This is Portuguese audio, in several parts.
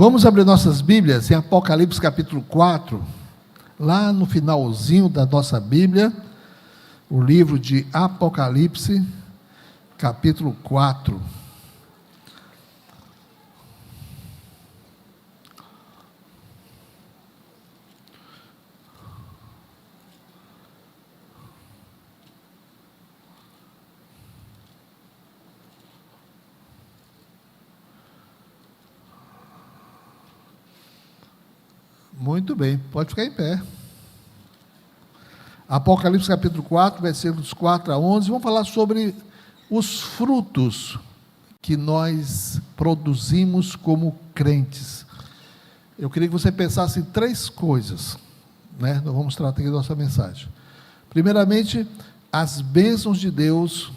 Vamos abrir nossas Bíblias em Apocalipse capítulo 4, lá no finalzinho da nossa Bíblia, o livro de Apocalipse, capítulo 4. Muito bem, pode ficar em pé. Apocalipse capítulo 4, versículos 4 a 11, vamos falar sobre os frutos que nós produzimos como crentes. Eu queria que você pensasse em três coisas, né? Nós vamos tratar aqui da nossa mensagem. Primeiramente, as bênçãos de Deus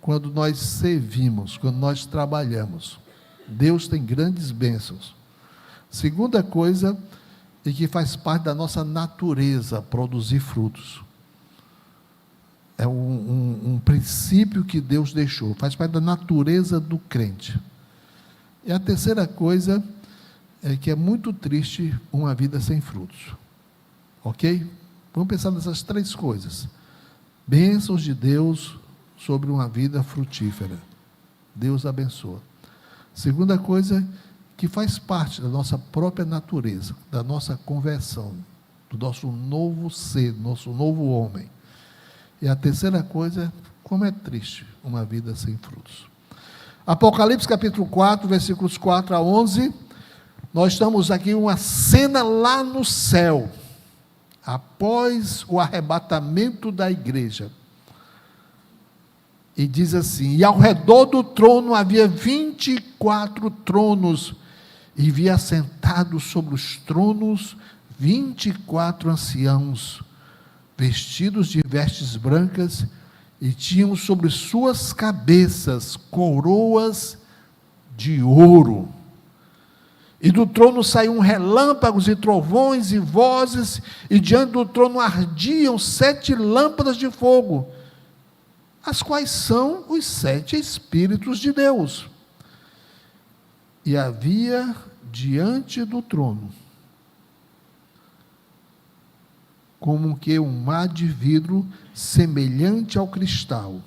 quando nós servimos, quando nós trabalhamos. Deus tem grandes bênçãos. Segunda coisa, e que faz parte da nossa natureza, produzir frutos. É um princípio que Deus deixou, faz parte da natureza do crente. E a terceira coisa é que é muito triste uma vida sem frutos. Ok? Vamos pensar nessas três coisas. Bênçãos de Deus sobre uma vida frutífera. Deus abençoa. Segunda coisa, que faz parte da nossa própria natureza, da nossa conversão, do nosso novo ser, nosso novo homem. E a terceira coisa, como é triste uma vida sem frutos. Apocalipse capítulo 4, versículos 4 a 11, nós estamos aqui em uma cena lá no céu, após o arrebatamento da igreja. E diz assim: e ao redor do trono havia 24 tronos, e vi assentados sobre os tronos 24 anciãos, vestidos de vestes brancas, e tinham sobre suas cabeças coroas de ouro. E do trono saíam relâmpagos e trovões e vozes, e diante do trono ardiam 7 lâmpadas de fogo, as quais são os 7 Espíritos de Deus. E havia diante do trono, como que um mar de vidro semelhante ao cristal,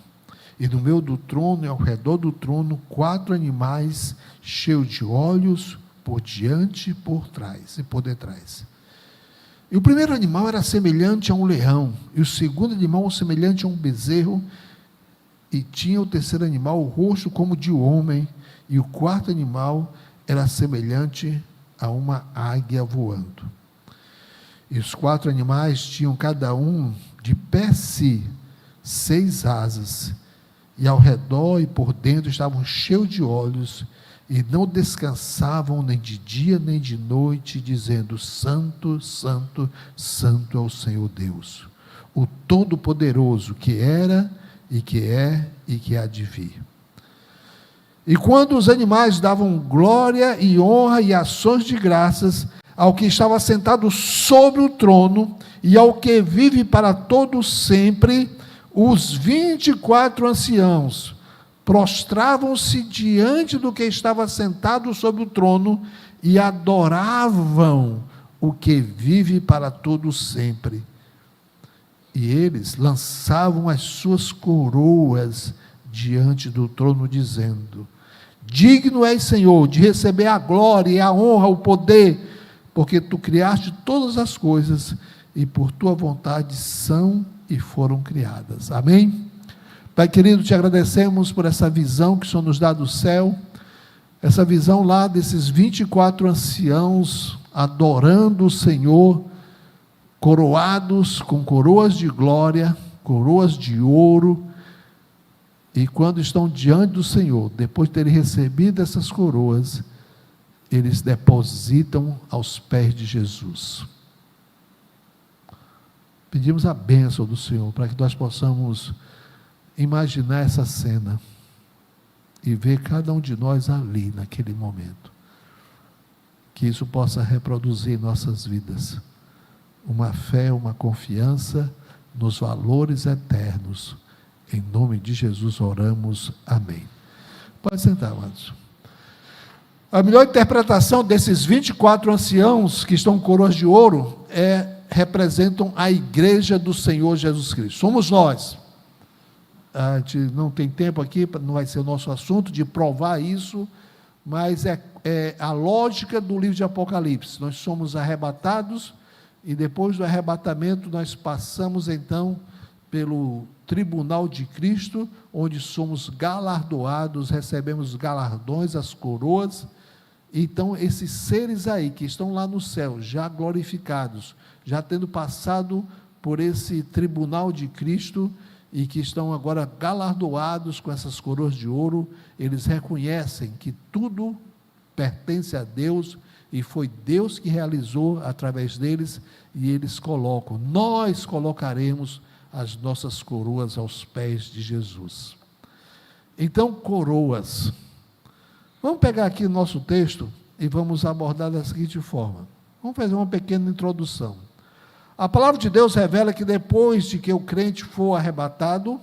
e no meio do trono e ao redor do trono 4 animais cheios de olhos por diante e por trás e por detrás. E o primeiro animal era semelhante a um leão, e o segundo animal semelhante a um bezerro, e tinha o terceiro animal o rosto como de homem, e o quarto animal era semelhante a uma águia voando. E os 4 animais tinham cada um de per si 6 asas, e ao redor e por dentro estavam cheios de olhos, e não descansavam nem de dia nem de noite, dizendo: Santo, Santo, Santo é o Senhor Deus, o Todo-Poderoso, que era e que é e que há de vir. E quando os animais davam glória e honra e ações de graças ao que estava sentado sobre o trono e ao que vive para todo sempre, os 24 anciãos prostravam-se diante do que estava sentado sobre o trono e adoravam o que vive para todo sempre. E eles lançavam as suas coroas diante do trono, dizendo: digno és, Senhor, de receber a glória e a honra, o poder, porque tu criaste todas as coisas, e por tua vontade são e foram criadas. Amém? Pai querido, te agradecemos por essa visão que o Senhor nos dá do céu, essa visão lá desses 24 anciãos adorando o Senhor, coroados com coroas de glória, coroas de ouro. E quando estão diante do Senhor, depois de terem recebido essas coroas, eles depositam aos pés de Jesus. Pedimos a bênção do Senhor, para que nós possamos imaginar essa cena, e ver cada um de nós ali, naquele momento. Que isso possa reproduzir em nossas vidas uma fé, uma confiança nos valores eternos. Em nome de Jesus oramos, amém. Pode sentar, amados. A melhor interpretação desses 24 anciãos que estão com coroas de ouro representam a igreja do Senhor Jesus Cristo. Somos nós. A gente não tem tempo aqui, não vai ser o nosso assunto de provar isso, mas é a lógica do livro de Apocalipse. Nós somos arrebatados e depois do arrebatamento nós passamos então pelo tribunal de Cristo, onde somos galardoados, recebemos galardões, as coroas. Então esses seres aí que estão lá no céu, já glorificados, já tendo passado por esse tribunal de Cristo e que estão agora galardoados com essas coroas de ouro, eles reconhecem que tudo pertence a Deus e foi Deus que realizou através deles, e eles colocam, nós colocaremos as nossas coroas aos pés de Jesus. Então, coroas. Vamos pegar aqui o nosso texto e vamos abordar da seguinte forma. Vamos fazer uma pequena introdução. A palavra de Deus revela que depois de que o crente for arrebatado,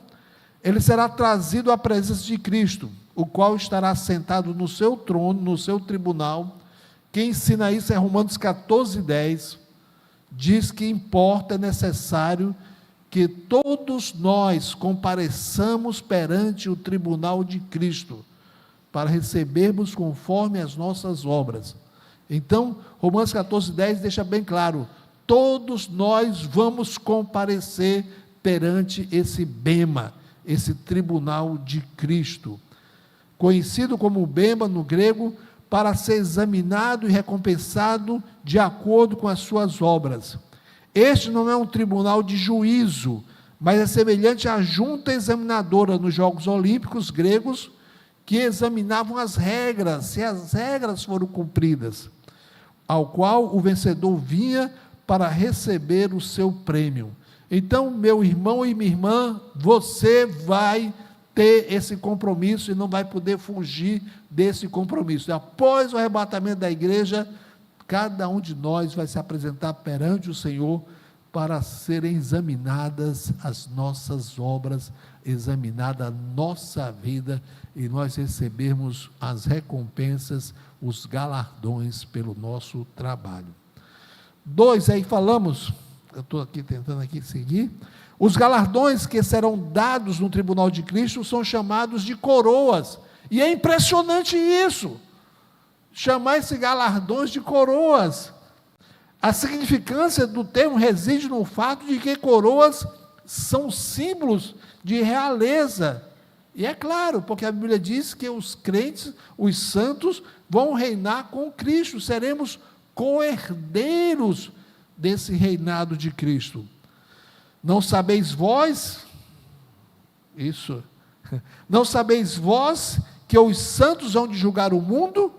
ele será trazido à presença de Cristo, o qual estará sentado no seu trono, no seu tribunal. Quem ensina isso é Romanos 14:10, diz que importa, é necessário que todos nós compareçamos perante o tribunal de Cristo, para recebermos conforme as nossas obras. Então, Romanos 14:10 deixa bem claro, todos nós vamos comparecer perante esse bema, esse tribunal de Cristo, conhecido como bema no grego, para ser examinado e recompensado de acordo com as suas obras. Este não é um tribunal de juízo, mas é semelhante à junta examinadora nos Jogos Olímpicos gregos, que examinavam as regras, se as regras foram cumpridas, ao qual o vencedor vinha para receber o seu prêmio. Então, meu irmão e minha irmã, você vai ter esse compromisso e não vai poder fugir desse compromisso. E após o arrebatamento da igreja, cada um de nós vai se apresentar perante o Senhor para serem examinadas as nossas obras, examinada a nossa vida, e nós recebermos as recompensas, os galardões pelo nosso trabalho. 2, aí falamos, eu estou aqui tentando seguir, os galardões que serão dados no tribunal de Cristo são chamados de coroas, e é impressionante isso, chamar esses galardões de coroas. A significância do termo reside no fato de que coroas são símbolos de realeza, e é claro, porque a Bíblia diz que os crentes, os santos, vão reinar com Cristo, seremos co-herdeiros desse reinado de Cristo. Não sabeis vós, não sabeis vós que os santos hão de julgar o mundo?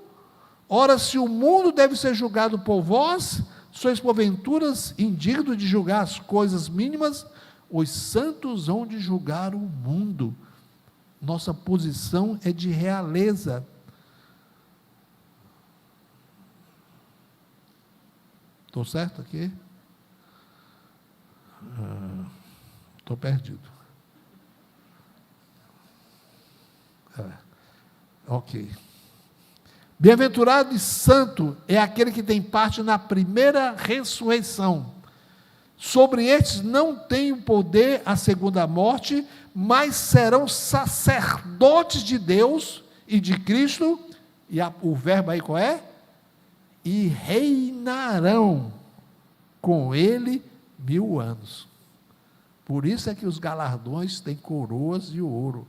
Ora, se o mundo deve ser julgado por vós, sois porventuras indignos de julgar as coisas mínimas? Os santos hão de julgar o mundo. Nossa posição é de realeza. Estou certo aqui? Estou perdido. Ok. Bem-aventurado e santo é aquele que tem parte na primeira ressurreição. Sobre estes não tem o poder a segunda morte, mas serão sacerdotes de Deus e de Cristo, e o verbo aí qual é? E reinarão com ele 1000 anos. Por isso é que os galardões têm coroas de ouro,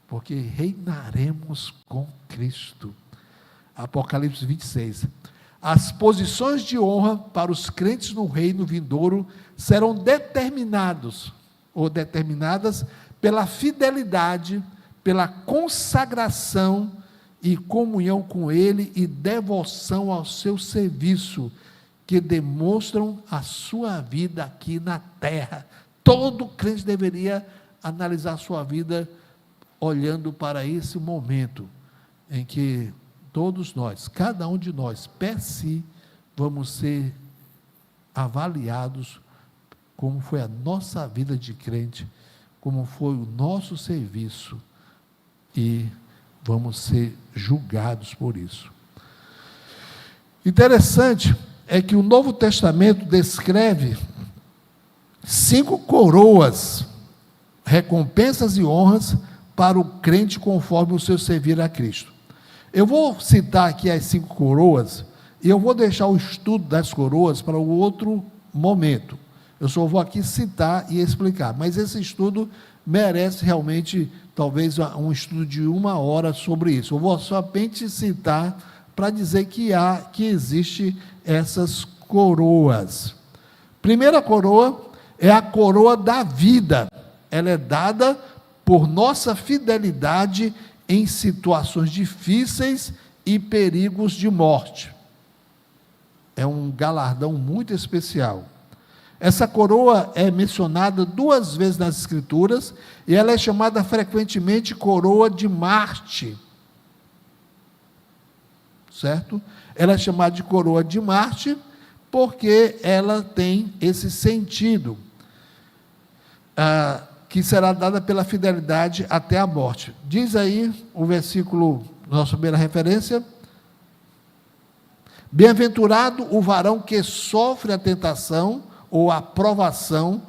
porque reinaremos com Cristo. Apocalipse 26. As posições de honra para os crentes no reino vindouro serão determinadas pela fidelidade, pela consagração e comunhão com Ele e devoção ao seu serviço, que demonstram a sua vida aqui na terra. Todo crente deveria analisar a sua vida olhando para esse momento em que todos nós, cada um de nós, per si, vamos ser avaliados como foi a nossa vida de crente, como foi o nosso serviço, e vamos ser julgados por isso. Interessante é que o Novo Testamento descreve 5 coroas, recompensas e honras para o crente conforme o seu servir a Cristo. Eu vou citar aqui as 5 coroas e eu vou deixar o estudo das coroas para o outro momento. Eu só vou aqui citar e explicar, mas esse estudo merece realmente, talvez, um estudo de 1 hora sobre isso. Eu vou somente citar para dizer que existe essas coroas. Primeira coroa é a coroa da vida. Ela é dada por nossa fidelidade em situações difíceis e perigos de morte. É um galardão muito especial. Essa coroa é mencionada 2 vezes nas Escrituras e ela é chamada frequentemente coroa de Marte. Certo? Ela é chamada de coroa de Marte porque ela tem esse sentido, que será dada pela fidelidade até a morte. Diz aí o versículo, nossa primeira referência: bem-aventurado o varão que sofre a tentação ou a provação,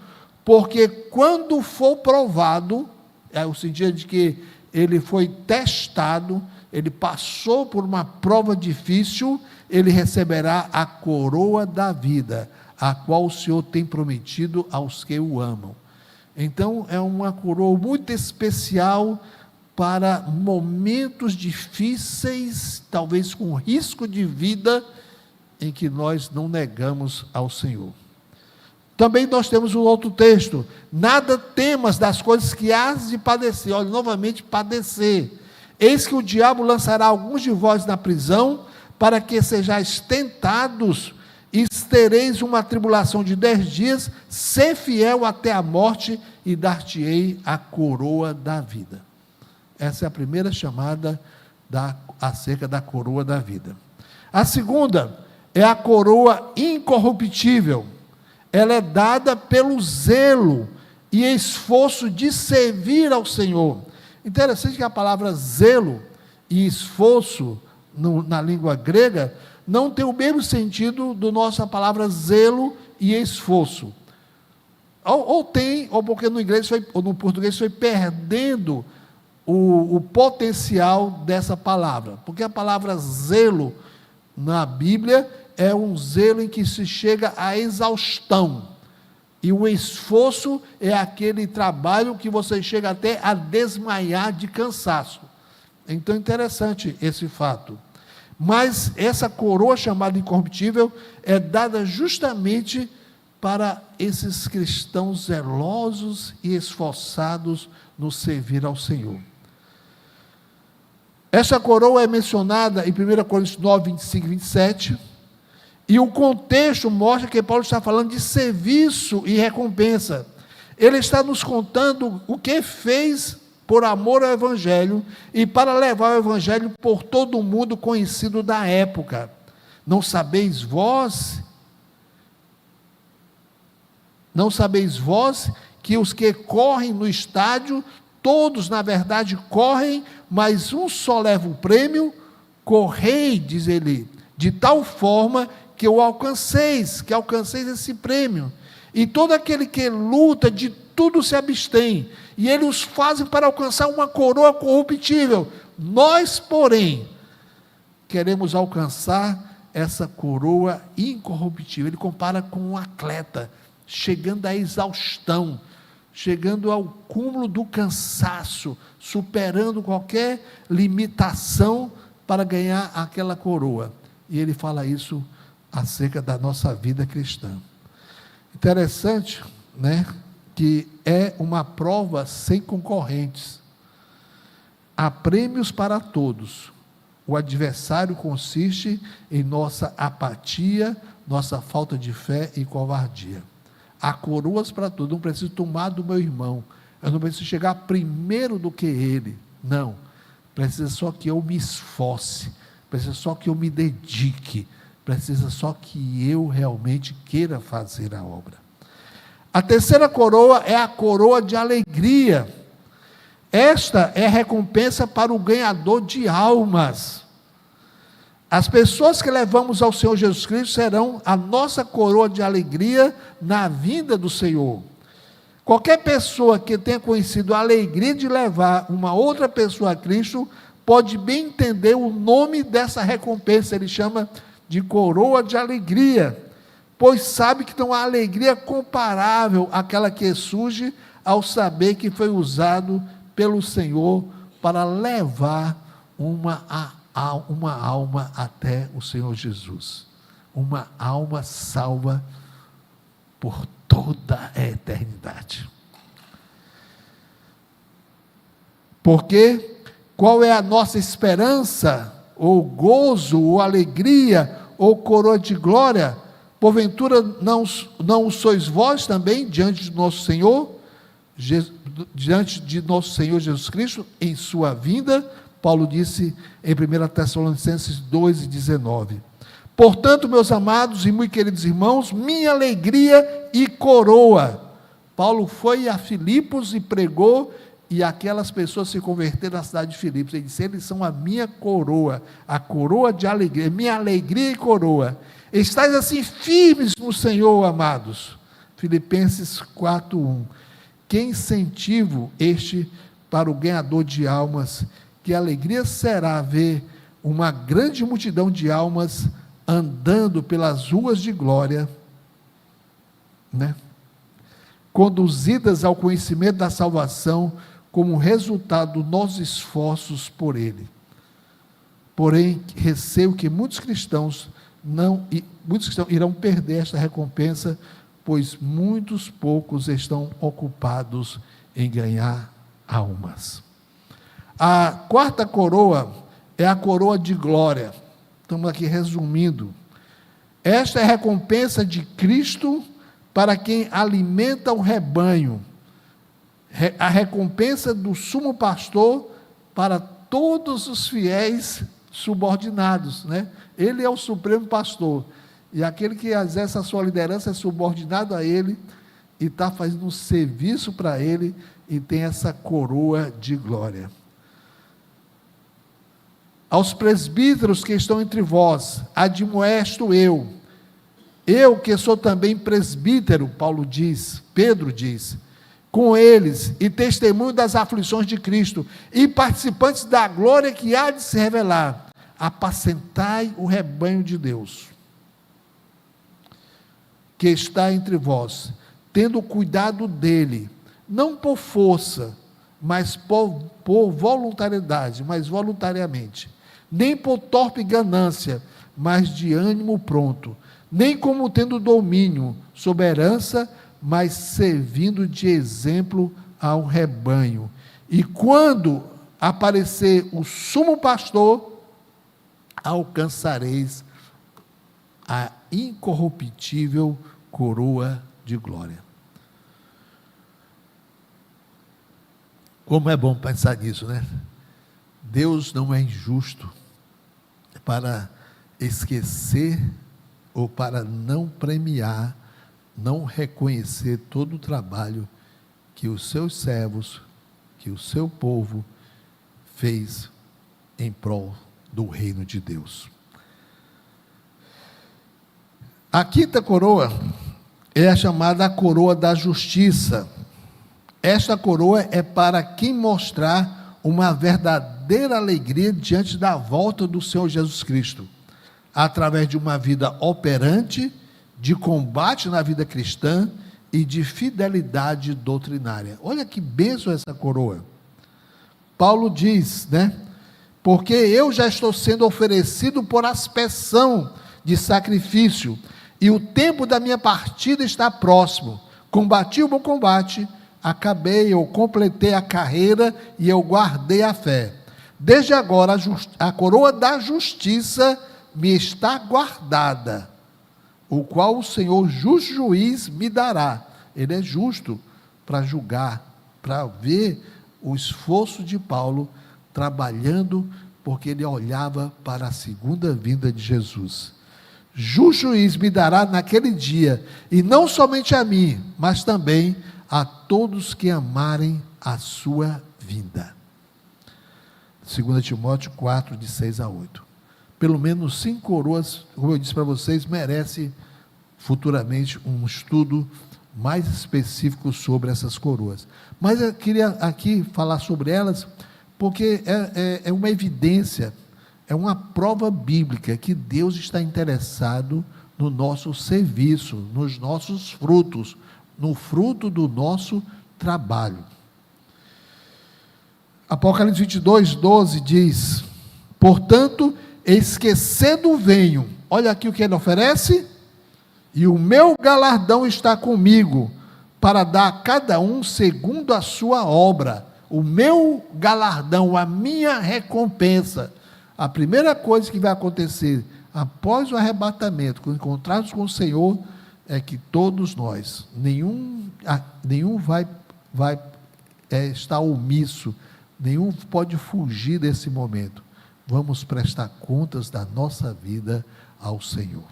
porque quando for provado, é o sentido de que ele foi testado, ele passou por uma prova difícil, ele receberá a coroa da vida, a qual o Senhor tem prometido aos que o amam. Então, é uma coroa muito especial para momentos difíceis, talvez com risco de vida, em que nós não negamos ao Senhor. Também nós temos um outro texto: nada temas das coisas que hás de padecer. Olha, novamente, padecer. Eis que o diabo lançará alguns de vós na prisão, para que sejais tentados, e tereis uma tribulação de 10 dias, ser fiel até a morte, e dar-te-ei a coroa da vida. Essa é a primeira chamada acerca da coroa da vida. A segunda é a coroa incorruptível. Ela é dada pelo zelo e esforço de servir ao Senhor. Interessante que a palavra zelo e esforço, na língua grega, não tem o mesmo sentido do nossa palavra zelo e esforço. Ou tem, ou porque no inglês ou no português foi perdendo o potencial dessa palavra. Porque a palavra zelo na Bíblia é um zelo em que se chega à exaustão. E o esforço é aquele trabalho que você chega até a desmaiar de cansaço. Então, interessante esse fato. Mas essa coroa chamada incorruptível é dada justamente para esses cristãos zelosos e esforçados no servir ao Senhor. Essa coroa é mencionada em 1 Coríntios 9, 25 e 27, e o contexto mostra que Paulo está falando de serviço e recompensa. Ele está nos contando o que fez por amor ao Evangelho e para levar o Evangelho por todo o mundo conhecido da época. Não sabeis vós que os que correm no estádio, todos na verdade correm, mas um só leva o prêmio? Correi, diz ele, de tal forma que alcanceis esse prêmio. E todo aquele que luta, de tudo se abstém, e ele os faz para alcançar uma coroa corruptível. Nós, porém, queremos alcançar essa coroa incorruptível. Ele compara com um atleta, chegando à exaustão, chegando ao cúmulo do cansaço, superando qualquer limitação para ganhar aquela coroa. E ele fala isso acerca da nossa vida cristã. Interessante, né, que é uma prova sem concorrentes. Há prêmios para todos. O adversário consiste em nossa apatia, nossa falta de fé e covardia. Há coroas para todos. Não preciso tomar do meu irmão. Eu não preciso chegar primeiro do que ele. Não. Precisa só que eu me esforce. Precisa só que eu me dedique. Precisa só que eu realmente queira fazer a obra. A terceira coroa é a coroa de alegria. Esta é a recompensa para o ganhador de almas. As pessoas que levamos ao Senhor Jesus Cristo serão a nossa coroa de alegria na vinda do Senhor. Qualquer pessoa que tenha conhecido a alegria de levar uma outra pessoa a Cristo, pode bem entender o nome dessa recompensa. Ele chama de coroa de alegria, pois sabe que tem uma alegria comparável àquela que surge ao saber que foi usado pelo Senhor para levar uma alma até o Senhor Jesus, uma alma salva por toda a eternidade. Porque qual é a nossa esperança, ou gozo, ou alegria, ou coroa de glória? Porventura não sois vós também diante de nosso Senhor, diante de nosso Senhor Jesus Cristo, em sua vinda? Paulo disse em 1 Tessalonicenses 2:19. Portanto, meus amados e muito queridos irmãos, minha alegria e coroa. Paulo foi a Filipos e pregou, e aquelas pessoas se converteram na cidade de Filipos. Ele disse: eles são a minha coroa, a coroa de alegria, minha alegria e coroa. Estais assim firmes no Senhor, amados. Filipenses 4:1. Que incentivo este para o ganhador de almas, que alegria será ver uma grande multidão de almas andando pelas ruas de glória, né? Conduzidas ao conhecimento da salvação, como resultado dos nossos esforços por ele. Porém, receio que muitos cristãos irão perder esta recompensa, pois muitos poucos estão ocupados em ganhar almas. A quarta coroa é a coroa de glória. Estamos aqui resumindo. Esta é a recompensa de Cristo para quem alimenta o rebanho. A recompensa do sumo pastor para todos os fiéis subordinados, né? Ele é o supremo pastor, e aquele que exerce a sua liderança é subordinado a ele, e está fazendo um serviço para ele, e tem essa coroa de glória. Aos presbíteros que estão entre vós, admoesto eu que sou também presbítero, Pedro diz, com eles, e testemunho das aflições de Cristo, e participantes da glória que há de se revelar, apacentai o rebanho de Deus, que está entre vós, tendo cuidado dele, não por força, mas por voluntariedade, mas voluntariamente, nem por torpe ganância, mas de ânimo pronto, nem como tendo domínio sobre a herança, mas servindo de exemplo ao rebanho. E quando aparecer o sumo pastor, alcançareis a incorruptível coroa de glória. Como é bom pensar nisso, né? Deus não é injusto para esquecer ou para não premiar, não reconhecer todo o trabalho que os seus servos, que o seu povo fez em prol do reino de Deus. A quinta coroa é a chamada coroa da justiça. Esta coroa é para quem mostrar uma verdadeira alegria diante da volta do Senhor Jesus Cristo, através de uma vida operante, de combate na vida cristã e de fidelidade doutrinária. Olha que bênção essa coroa. Paulo diz, né? Porque eu já estou sendo oferecido por aspersão de sacrifício, e o tempo da minha partida está próximo. Combati o bom combate, acabei, eu completei a carreira e eu guardei a fé. Desde agora a coroa da justiça me está guardada, o qual o Senhor justo juiz me dará. Ele é justo para julgar, para ver o esforço de Paulo trabalhando, porque ele olhava para a segunda vinda de Jesus. Justo juiz me dará naquele dia, e não somente a mim, mas também a todos que amarem a sua vinda. 2 Timóteo 4, de 6 a 8. pelo menos 5 coroas, como eu disse para vocês, merece futuramente um estudo mais específico sobre essas coroas. Mas eu queria aqui falar sobre elas, porque é uma evidência, é uma prova bíblica que Deus está interessado no nosso serviço, nos nossos frutos, no fruto do nosso trabalho. Apocalipse 22, 12 diz: portanto, esquecendo venho, olha aqui o que ele oferece, e o meu galardão está comigo, para dar a cada um segundo a sua obra. O meu galardão, a minha recompensa. A primeira coisa que vai acontecer após o arrebatamento, quando encontrarmos com o Senhor, é que todos nós, nenhum vai estar omisso, nenhum pode fugir desse momento. Vamos prestar contas da nossa vida ao Senhor.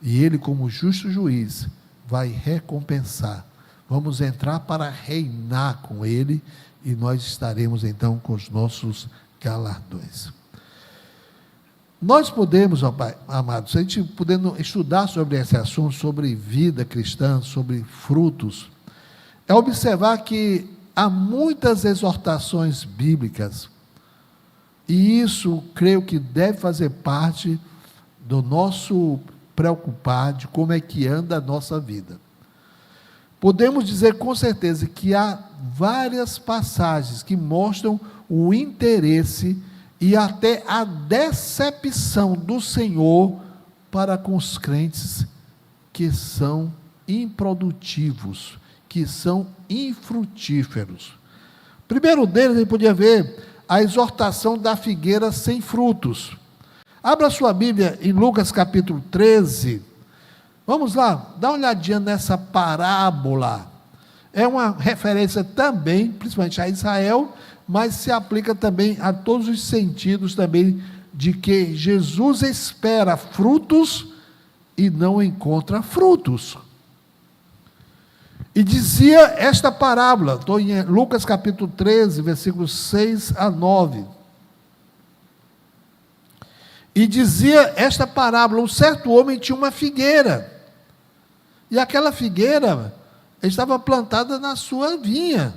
E Ele, como justo juiz, vai recompensar. Vamos entrar para reinar com Ele, e nós estaremos então com os nossos galardões. Nós podemos, ó Pai, amados, a gente podendo estudar sobre esse assunto, sobre vida cristã, sobre frutos, é observar que há muitas exortações bíblicas, e isso creio que deve fazer parte do nosso preocupar de como é que anda a nossa vida. Podemos dizer com certeza que há várias passagens que mostram o interesse e até a decepção do Senhor para com os crentes que são improdutivos, que são infrutíferos. Primeiro deles, a gente podia ver a exortação da figueira sem frutos. Abra sua Bíblia em Lucas capítulo 13. Vamos lá, dá uma olhadinha nessa parábola. É uma referência também, principalmente a Israel, mas se aplica também a todos os sentidos também, de que Jesus espera frutos e não encontra frutos. E dizia esta parábola, estou em Lucas capítulo 13, versículos 6 a 9. E dizia esta parábola: um certo homem tinha uma figueira, e aquela figueira estava plantada na sua vinha.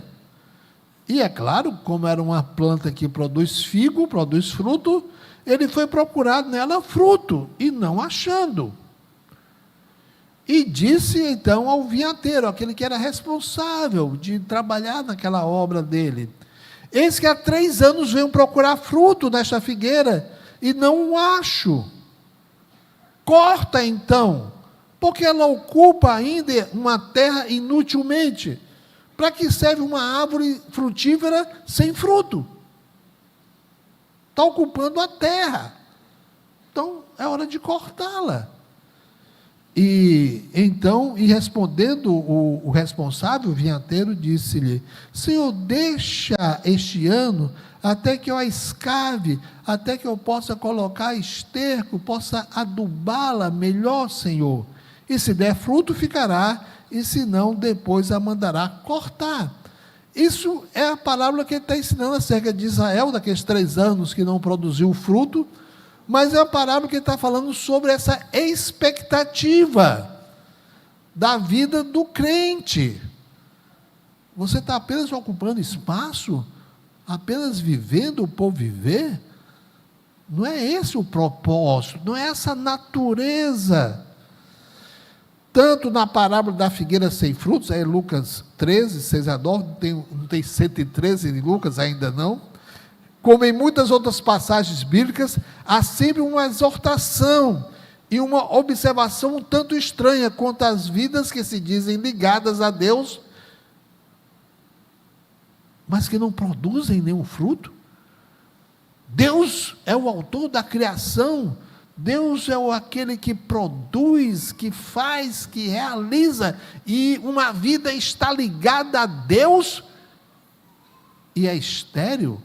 E é claro, como era uma planta que produz figo, produz fruto, ele foi procurar nela fruto, e não achando. E disse então ao vinhateiro, aquele que era responsável de trabalhar naquela obra dele: eis que há 3 anos venho procurar fruto nesta figueira, e não o acho. Corta então, porque ela ocupa ainda uma terra inutilmente. Para que serve uma árvore frutífera sem fruto? Está ocupando a terra. Então, é hora de cortá-la. E então, respondendo o responsável, o vinhateiro, disse-lhe: Senhor, deixa este ano até que eu a escave, até que eu possa colocar esterco, possa adubá-la melhor, Senhor. E se der fruto, ficará, e se não, depois a mandará cortar. Isso é a parábola que ele está ensinando acerca de Israel, daqueles 3 anos que não produziu fruto, mas é a parábola que ele está falando sobre essa expectativa da vida do crente. Você está apenas ocupando espaço, apenas vivendo por viver? Não é esse o propósito, não é essa natureza. Tanto na parábola da figueira sem frutos, é Lucas 13, 6 a 9, não tem 113 em Lucas ainda não, como em muitas outras passagens bíblicas, há sempre uma exortação e uma observação um tanto estranha quanto às vidas que se dizem ligadas a Deus, mas que não produzem nenhum fruto. Deus é o autor da criação, Deus é aquele que produz, que faz, que realiza, e uma vida está ligada a Deus e é estéril.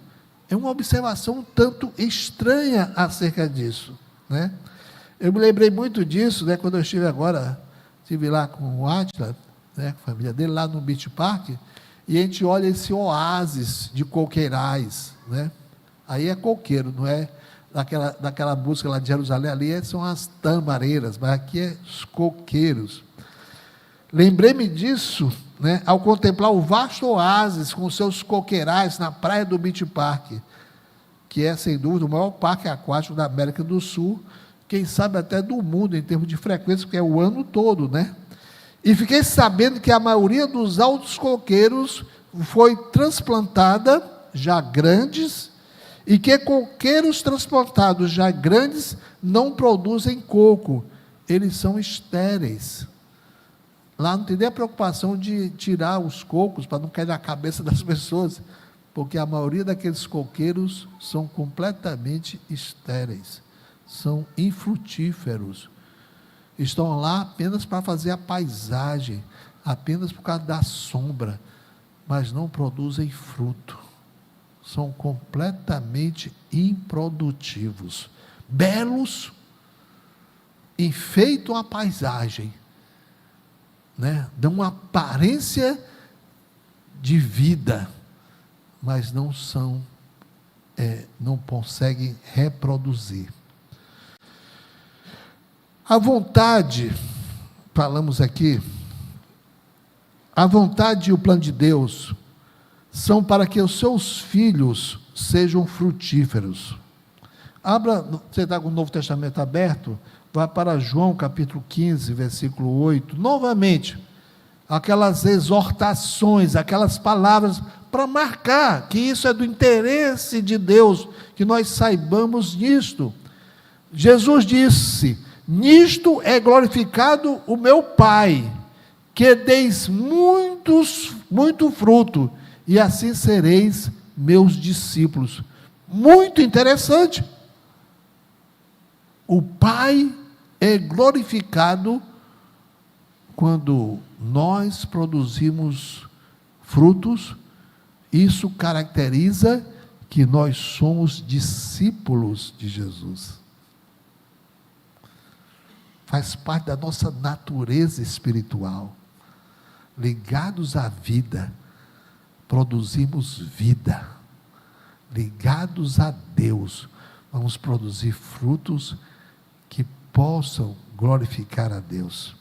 É uma observação um tanto estranha acerca disso, né? Eu me lembrei muito disso, né, quando eu estive lá com o Átila, né, com a família dele, lá no Beach Park, e a gente olha esse oásis de coqueirais, né? Aí é coqueiro, não é daquela música lá de Jerusalém, ali são as tamareiras, mas aqui é os coqueiros. Lembrei-me disso, né, ao contemplar o vasto oásis com seus coqueirais na praia do Beach Park, que é, sem dúvida, o maior parque aquático da América do Sul, quem sabe até do mundo, em termos de frequência, porque é o ano todo, né? E fiquei sabendo que a maioria dos altos coqueiros foi transplantada já grandes, e que coqueiros transplantados já grandes não produzem coco, eles são estéreis. Lá não tem nem a preocupação de tirar os cocos para não cair na cabeça das pessoas, porque a maioria daqueles coqueiros são completamente estéreis, são infrutíferos, estão lá apenas para fazer a paisagem, apenas por causa da sombra, mas não produzem fruto, são completamente improdutivos, belos, enfeitam a paisagem, né? Dão uma aparência de vida, mas não conseguem reproduzir. A vontade, falamos aqui, a vontade e o plano de Deus são para que os seus filhos sejam frutíferos. Abra, você está com o Novo Testamento aberto, vá para João capítulo 15, versículo 8, novamente, aquelas exortações, aquelas palavras, para marcar que isso é do interesse de Deus, que nós saibamos disto. Jesus disse: nisto é glorificado o meu Pai, que deis muito fruto, e assim sereis meus discípulos. Muito interessante. O Pai é glorificado quando nós produzimos frutos. Isso caracteriza que nós somos discípulos de Jesus. Faz parte da nossa natureza espiritual. Ligados à vida, produzimos vida. Ligados a Deus, vamos produzir frutos que possam glorificar a Deus.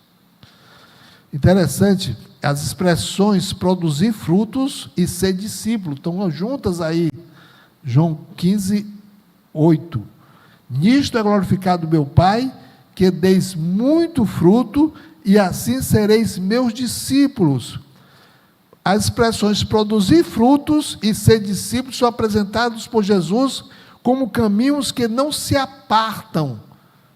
Interessante, as expressões produzir frutos e ser discípulo, estão juntas aí, João 15, 8. Nisto é glorificado meu Pai, que deis muito fruto, e assim sereis meus discípulos. As expressões produzir frutos e ser discípulos são apresentados por Jesus como caminhos que não se apartam.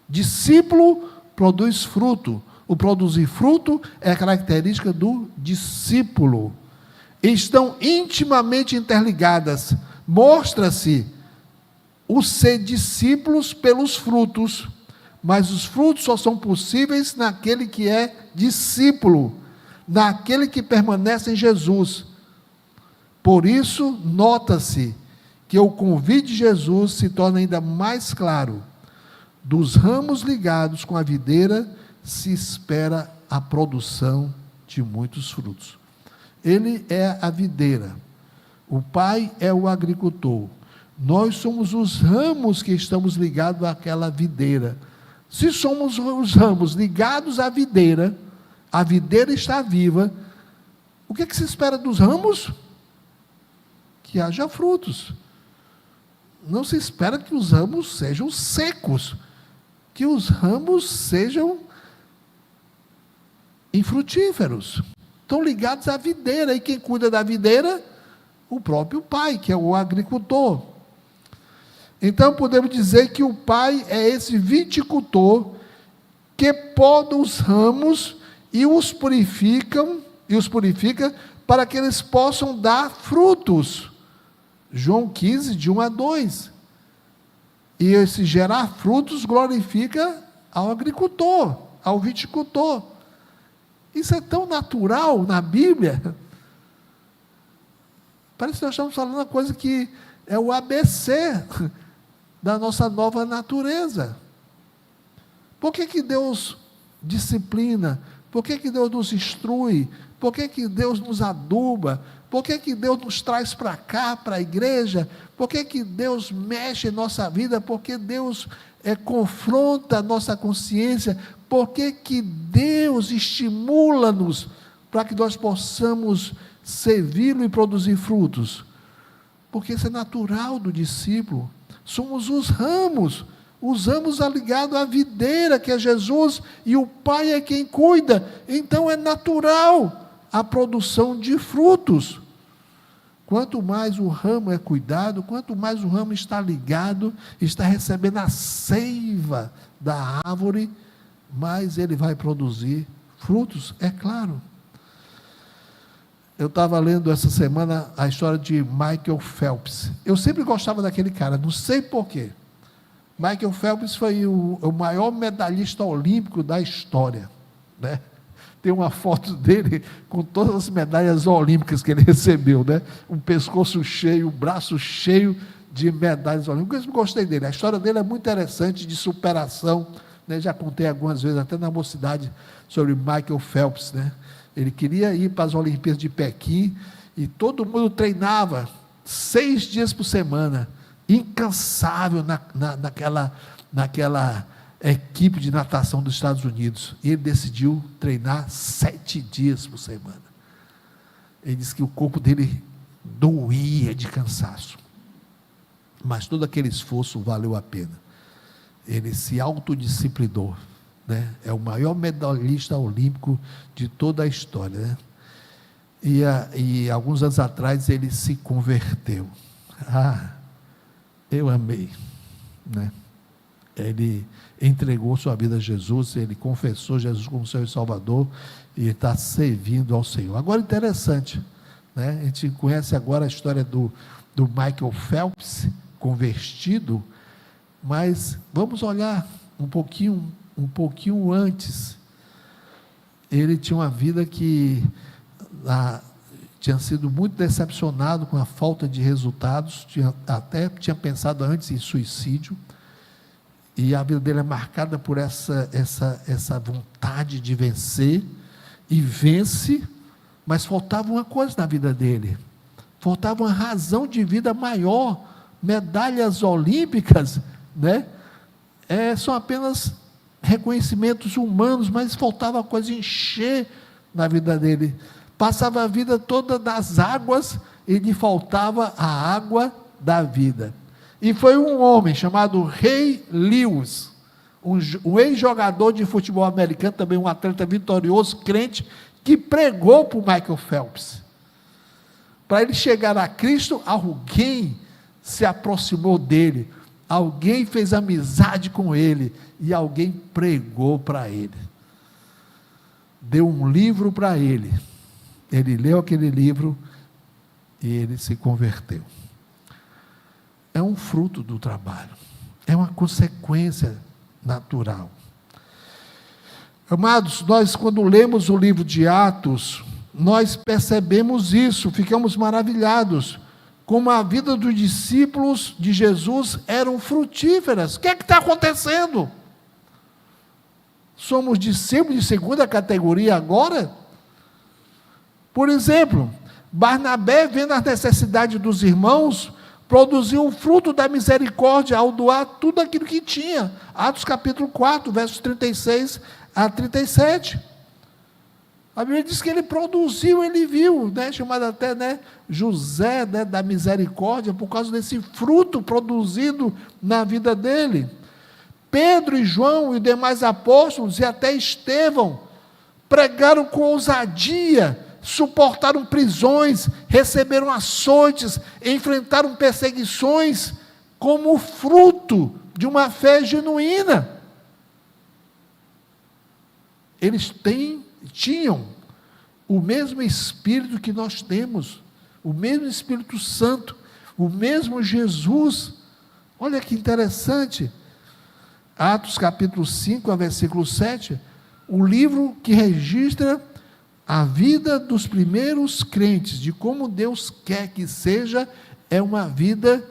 Discípulo produz fruto. O produzir fruto é a característica do discípulo. Estão intimamente interligadas. Mostra-se o ser discípulos pelos frutos, mas os frutos só são possíveis naquele que é discípulo, naquele que permanece em Jesus. Por isso, nota-se que o convite de Jesus se torna ainda mais claro. Dos ramos ligados com a videira se espera a produção de muitos frutos. Ele é a videira, o Pai é o agricultor, nós somos os ramos que estamos ligados àquela videira. Se somos os ramos ligados à videira, a videira está viva, o que se espera dos ramos? Que haja frutos. Não se espera que os ramos sejam secos, que os ramos sejam infrutíferos. Estão ligados à videira, e quem cuida da videira? O próprio Pai, que é o agricultor. Então podemos dizer que o Pai é esse viticultor que poda os ramos e os purifica para que eles possam dar frutos. João 15, de 1 a 2. E esse gerar frutos glorifica ao agricultor, ao viticultor. Isso é tão natural na Bíblia. Parece que nós estamos falando uma coisa que é o ABC da nossa nova natureza. Por que Deus disciplina? Por que Deus nos instrui? Por que Deus nos aduba? Por que Deus nos traz para cá, para a igreja? Por que que Deus mexe em nossa vida? Por que Deus confronta a nossa consciência? Por que que Deus estimula-nos para que nós possamos servi-lo e produzir frutos? Porque isso é natural do discípulo. Somos os ramos ligados à videira, que é Jesus, e o Pai é quem cuida. Então é natural a produção de frutos. Quanto mais o ramo é cuidado, quanto mais o ramo está ligado, está recebendo a seiva da árvore, mais ele vai produzir frutos, é claro. Eu estava lendo essa semana a história de Michael Phelps. Eu sempre gostava daquele cara, não sei porquê. Michael Phelps foi o maior medalhista olímpico da história, né? Tem uma foto dele com todas as medalhas olímpicas que ele recebeu, né? Um pescoço cheio, um braço cheio de medalhas olímpicas. Eu gostei dele. A história dele é muito interessante, de superação, né? Já contei algumas vezes, até na mocidade, sobre Michael Phelps, né? Ele queria ir para as Olimpíadas de Pequim e todo mundo treinava 6 dias por semana, incansável naquela equipe de natação dos Estados Unidos. E ele decidiu treinar 7 dias por semana. Ele disse que o corpo dele doía de cansaço, mas todo aquele esforço valeu a pena. Ele se autodisciplinou, né? É o maior medalhista olímpico de toda a história, né? E alguns anos atrás ele se converteu. Eu amei, né? Ele entregou sua vida a Jesus, ele confessou Jesus como seu Salvador e está servindo ao Senhor. Agora, interessante, né? A gente conhece agora a história do Michael Phelps, convertido, mas vamos olhar um pouquinho antes. Ele tinha uma vida que tinha sido muito decepcionado com a falta de resultados, tinha pensado antes em suicídio, e a vida dele é marcada por essa vontade de vencer, e vence, mas faltava uma coisa na vida dele, faltava uma razão de vida maior. Medalhas olímpicas, né? São apenas reconhecimentos humanos, mas faltava coisa encher na vida dele. Passava a vida toda nas águas e lhe faltava a água da vida. E foi um homem chamado Ray Lewis, um ex-jogador de futebol americano, também um atleta vitorioso, crente, que pregou para o Michael Phelps. Para ele chegar a Cristo, alguém se aproximou dele, alguém fez amizade com ele, e alguém pregou para ele, deu um livro para ele, ele leu aquele livro, e ele se converteu. É um fruto do trabalho, é uma consequência natural. Amados, nós quando lemos o livro de Atos, nós percebemos isso, ficamos maravilhados, como a vida dos discípulos de Jesus eram frutíferas. O que é que está acontecendo? Somos discípulos de segunda categoria agora? Por exemplo, Barnabé, vendo a necessidade dos irmãos, produziu o fruto da misericórdia ao doar tudo aquilo que tinha. Atos capítulo 4, versos 36 a 37. A Bíblia diz que ele produziu, ele viu, né, chamado até, né, José, né, da misericórdia, por causa desse fruto produzido na vida dele. Pedro e João e os demais apóstolos, e até Estevão, pregaram com ousadia, suportaram prisões, receberam açoites, enfrentaram perseguições, como fruto de uma fé genuína. Eles tinham o mesmo Espírito que nós temos, o mesmo Espírito Santo, o mesmo Jesus. Olha que interessante, Atos capítulo 5, versículo 7, o livro que registra a vida dos primeiros crentes, de como Deus quer que seja, é uma vida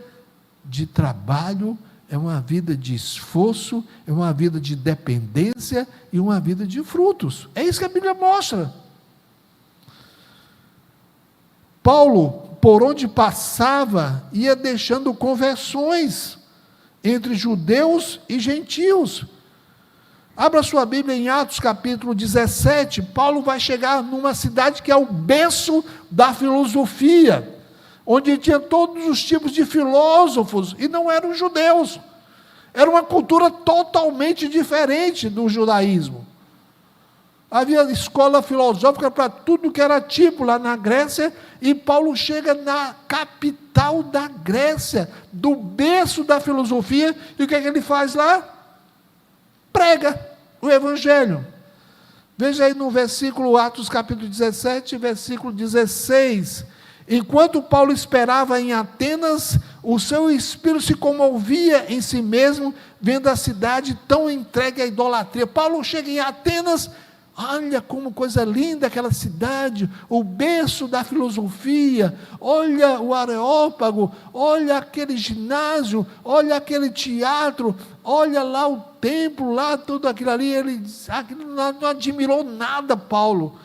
de trabalho, é uma vida de esforço, é uma vida de dependência e uma vida de frutos. É isso que a Bíblia mostra. Paulo por onde passava, ia deixando conversões entre judeus e gentios. Abra sua Bíblia em Atos capítulo 17, Paulo vai chegar numa cidade que é o berço da filosofia, onde tinha todos os tipos de filósofos, e não eram judeus. Era uma cultura totalmente diferente do judaísmo. Havia escola filosófica para tudo que era tipo lá na Grécia, e Paulo chega na capital da Grécia, do berço da filosofia, e o que é que ele faz lá? Prega o Evangelho. Veja aí no versículo, Atos capítulo 17, versículo 16. Enquanto Paulo esperava em Atenas, o seu espírito se comovia em si mesmo, vendo a cidade tão entregue à idolatria. Paulo chega em Atenas, olha como coisa linda aquela cidade, o berço da filosofia, olha o Areópago, olha aquele ginásio, olha aquele teatro, olha lá o templo, lá tudo aquilo ali. Ele não admirou nada Paulo.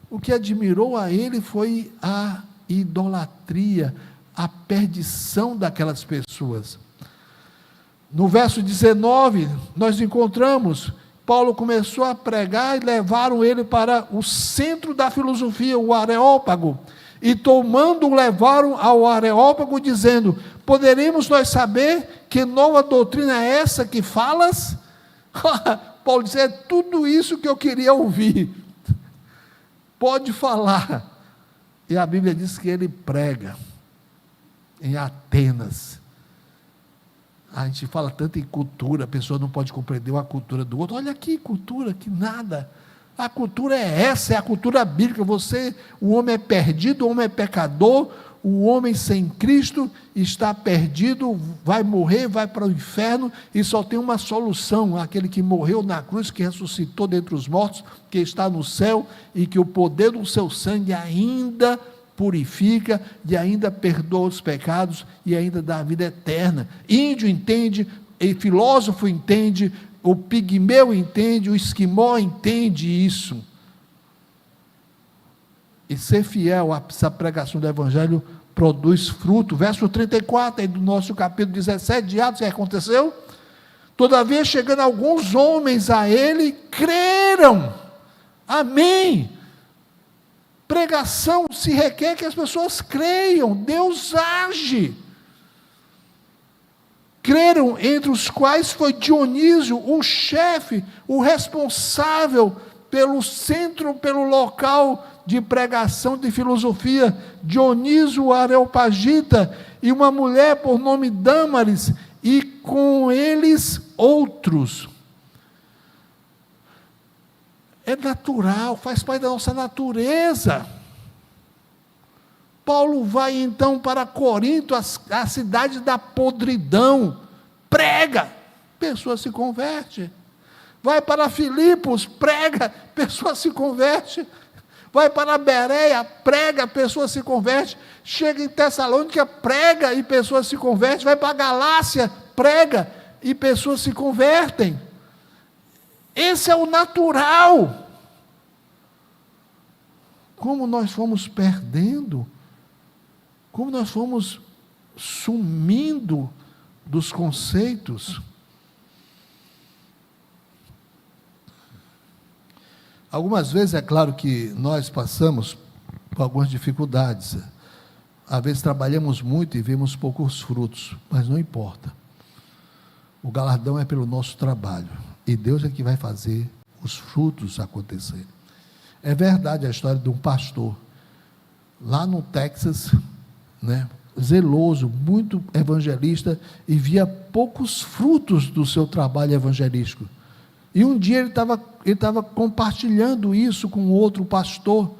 O que admirou a ele foi a idolatria, a perdição daquelas pessoas. No verso 19, nós encontramos, Paulo começou a pregar e levaram ele para o centro da filosofia, o Areópago, e tomando-o levaram ao Areópago, dizendo: poderemos nós saber que nova doutrina é essa que falas? Paulo disse: é tudo isso que eu queria ouvir, pode falar. E a Bíblia diz que ele prega em Atenas. A gente fala tanto em cultura, a pessoa não pode compreender a cultura do outro. Olha aqui, cultura, que nada. A cultura é essa, é a cultura bíblica. O homem é perdido, o homem é pecador, o homem sem Cristo está perdido, vai morrer, vai para o inferno, e só tem uma solução: aquele que morreu na cruz, que ressuscitou dentre os mortos, que está no céu, e que o poder do seu sangue ainda purifica, e ainda perdoa os pecados, e ainda dá a vida eterna. Índio entende, e filósofo entende, o pigmeu entende, o esquimó entende isso. E ser fiel a essa pregação do Evangelho produz fruto. Verso 34, aí do nosso capítulo 17 de Atos, o que aconteceu? Todavia, chegando alguns homens a ele, creram. Amém. Pregação se requer que as pessoas creiam, Deus age. Creram, entre os quais foi Dionísio, o chefe, o responsável pelo centro, pelo local de pregação de filosofia, Dionísio o Areopagita, e uma mulher por nome Dâmaris, e com eles outros. É natural, faz parte da nossa natureza. Paulo vai então para Corinto, a cidade da podridão, prega, pessoa se converte. Vai para Filipos, prega, pessoa se converte. Vai para Bereia, prega, pessoa se converte. Chega em Tessalônica, prega e pessoa se converte. Vai para Galácia, prega e pessoas se convertem. Esse é o natural. Como nós fomos perdendo, como nós fomos sumindo dos conceitos. Algumas vezes é claro que nós passamos por algumas dificuldades. Às vezes trabalhamos muito e vemos poucos frutos, mas não importa. O galardão é pelo nosso trabalho, e Deus é que vai fazer os frutos acontecerem. É verdade a história de um pastor, lá no Texas, zeloso, muito evangelista, e via poucos frutos do seu trabalho evangelístico. E um dia ele estava compartilhando isso com outro pastor,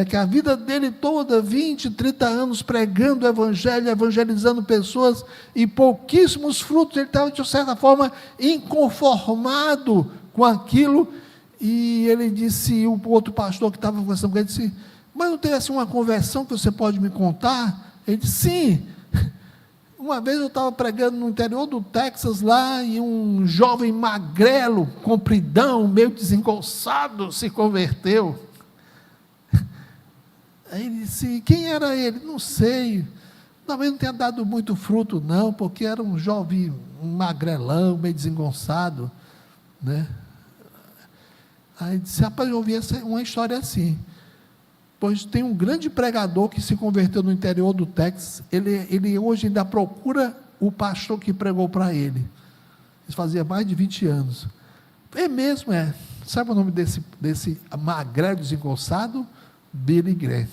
que a vida dele toda, 20, 30 anos, pregando o evangelho, evangelizando pessoas, e pouquíssimos frutos. Ele estava, de certa forma, inconformado com aquilo, e ele disse, o outro pastor que estava conversando com ele, disse: mas não teve assim uma conversão que você pode me contar? Ele disse: sim. Uma vez eu estava pregando no interior do Texas lá, e um jovem magrelo, compridão, meio desengonçado, se converteu. Aí ele disse: quem era ele? Não sei. Talvez não tenha dado muito fruto, não, porque era um jovem, um magrelão, meio desengonçado, né? Aí disse: rapaz, eu ouvi uma história assim. Pois tem um grande pregador que se converteu no interior do Texas. Ele hoje ainda procura o pastor que pregou para ele. Isso fazia mais de 20 anos. É mesmo, é. Sabe o nome desse magrelo desengonçado? Billy Graham.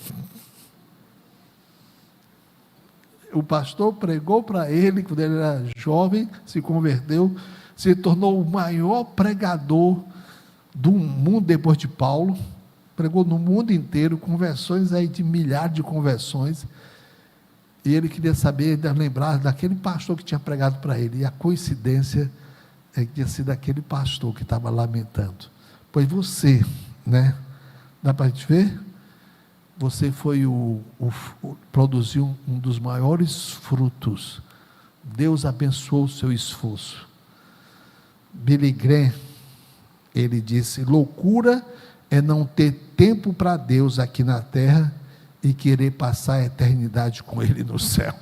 O pastor pregou para ele, quando ele era jovem, se converteu, se tornou o maior pregador do mundo depois de Paulo, pregou no mundo inteiro, conversões aí de milhares de conversões, e ele queria saber, lembrar daquele pastor que tinha pregado para ele, e a coincidência é que tinha sido aquele pastor que estava lamentando. Pois você, né, dá para a gente ver? Você foi produziu um dos maiores frutos. Deus abençoou o seu esforço. Billy Graham, ele disse: loucura é não ter tempo para Deus aqui na terra e querer passar a eternidade com Ele no céu.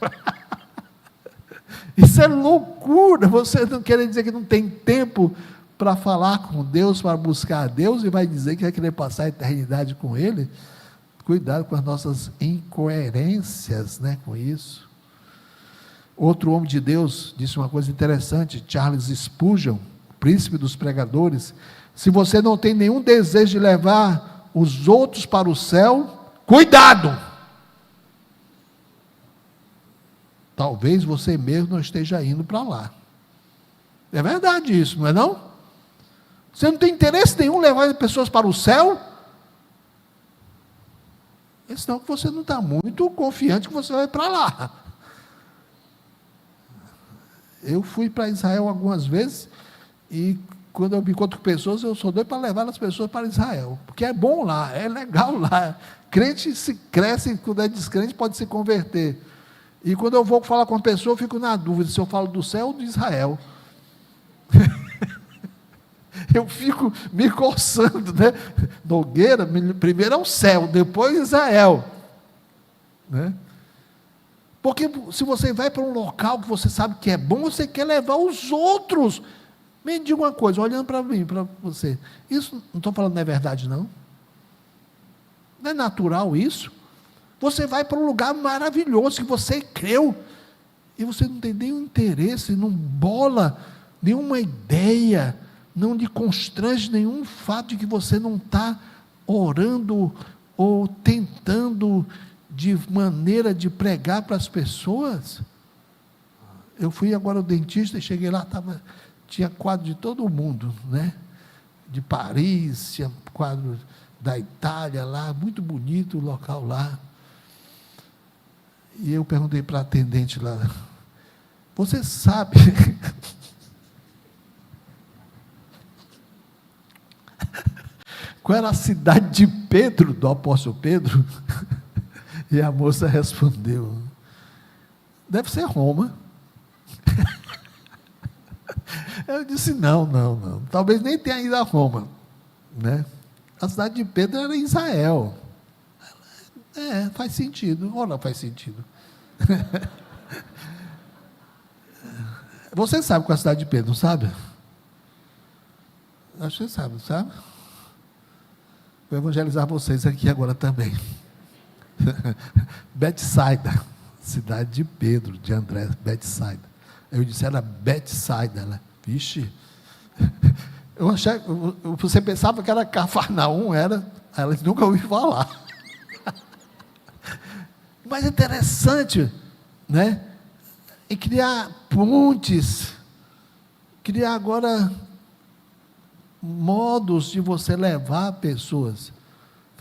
Isso é loucura. Você não quer dizer que não tem tempo para falar com Deus, para buscar a Deus, e vai dizer que vai querer passar a eternidade com Ele? Cuidado com as nossas incoerências, né, com isso. Outro homem de Deus disse uma coisa interessante, Charles Spurgeon, príncipe dos pregadores: se você não tem nenhum desejo de levar os outros para o céu, cuidado! Talvez você mesmo não esteja indo para lá. É verdade isso, não é não? Você não tem interesse nenhum em levar as pessoas para o céu? É sinal que você não está muito confiante que você vai para lá. Eu fui para Israel algumas vezes, e quando eu me encontro com pessoas, eu sou doido para levar as pessoas para Israel, porque é bom lá, é legal lá. Crente se cresce, quando é descrente pode se converter. E quando eu vou falar com uma pessoa, eu fico na dúvida se eu falo do céu ou do Israel. Eu fico me coçando, né? Nogueira, primeiro é o céu, depois Israel, né? Porque se você vai para um local que você sabe que é bom, você quer levar os outros. Me diga uma coisa, olhando para mim, para você, isso, não estou falando, não é verdade não? Não é natural isso? Você vai para um lugar maravilhoso que você creu, e você não tem nenhum interesse, não bola nenhuma ideia, não lhe constrange nenhum fato de que você não está orando ou tentando de maneira de pregar para as pessoas. Eu fui agora ao dentista e cheguei lá, tinha quadro de todo mundo, né? De Paris, tinha quadro da Itália lá, muito bonito o local lá. E eu perguntei para a atendente lá: você sabe qual era a cidade de Pedro, do apóstolo Pedro? E a moça respondeu: deve ser Roma. Eu disse: não, talvez nem tenha ido a Roma, né? A cidade de Pedro era em Israel. Faz sentido, ou não faz sentido? Você sabe qual é a cidade de Pedro, não sabe? Acho que você sabe? Vou evangelizar vocês aqui agora também. Betsaida, cidade de Pedro, de André, Betsaida. Eu disse: era Betsaida, né? Vixe, eu achei, você pensava que era Cafarnaum, ela nunca ouviu falar. Mas é interessante, né? E criar pontes, criar agora modos de você levar pessoas.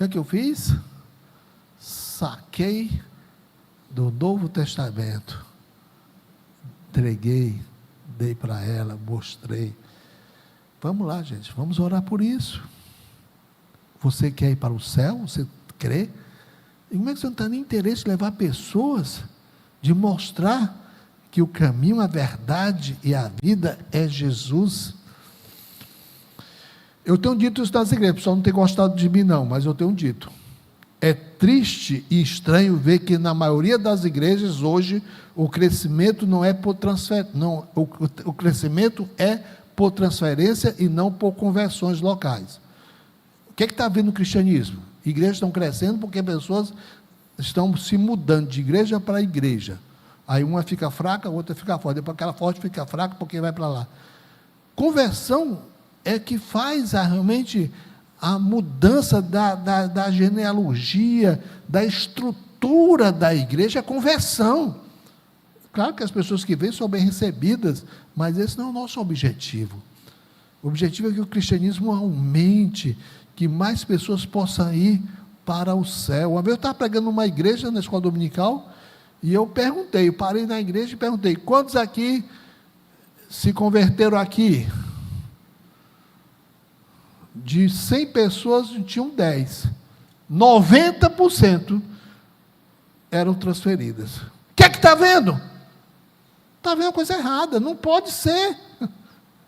O que eu fiz? Saquei do Novo Testamento, entreguei, dei para ela, mostrei. Vamos lá, gente, vamos orar por isso. Você quer ir para o céu? Você crê? E como é que você não está nem interesse em levar pessoas, de mostrar que o caminho, a verdade e a vida é Jesus? Eu tenho dito isso nas igrejas, o pessoal não tem gostado de mim não, mas eu tenho dito: É triste e estranho ver que na maioria das igrejas hoje o crescimento não é por transferência, o crescimento é por transferência e não por conversões locais. O que está vendo no cristianismo? Igrejas estão crescendo porque pessoas estão se mudando de igreja para igreja. Aí uma fica fraca, a outra fica forte. Depois aquela forte fica fraca porque vai para lá. Conversão é que faz realmente a mudança da genealogia, da estrutura da igreja, a conversão. Claro que as pessoas que vêm são bem recebidas, mas esse não é o nosso objetivo. O objetivo é que o cristianismo aumente, que mais pessoas possam ir para o céu. Uma vez eu estava pregando numa igreja, na escola dominical, e eu parei na igreja e perguntei, quantos aqui se converteram aqui? De 100 pessoas, tinham 10. 90% eram transferidas. O que é que está vendo? Está vendo coisa errada, não pode ser.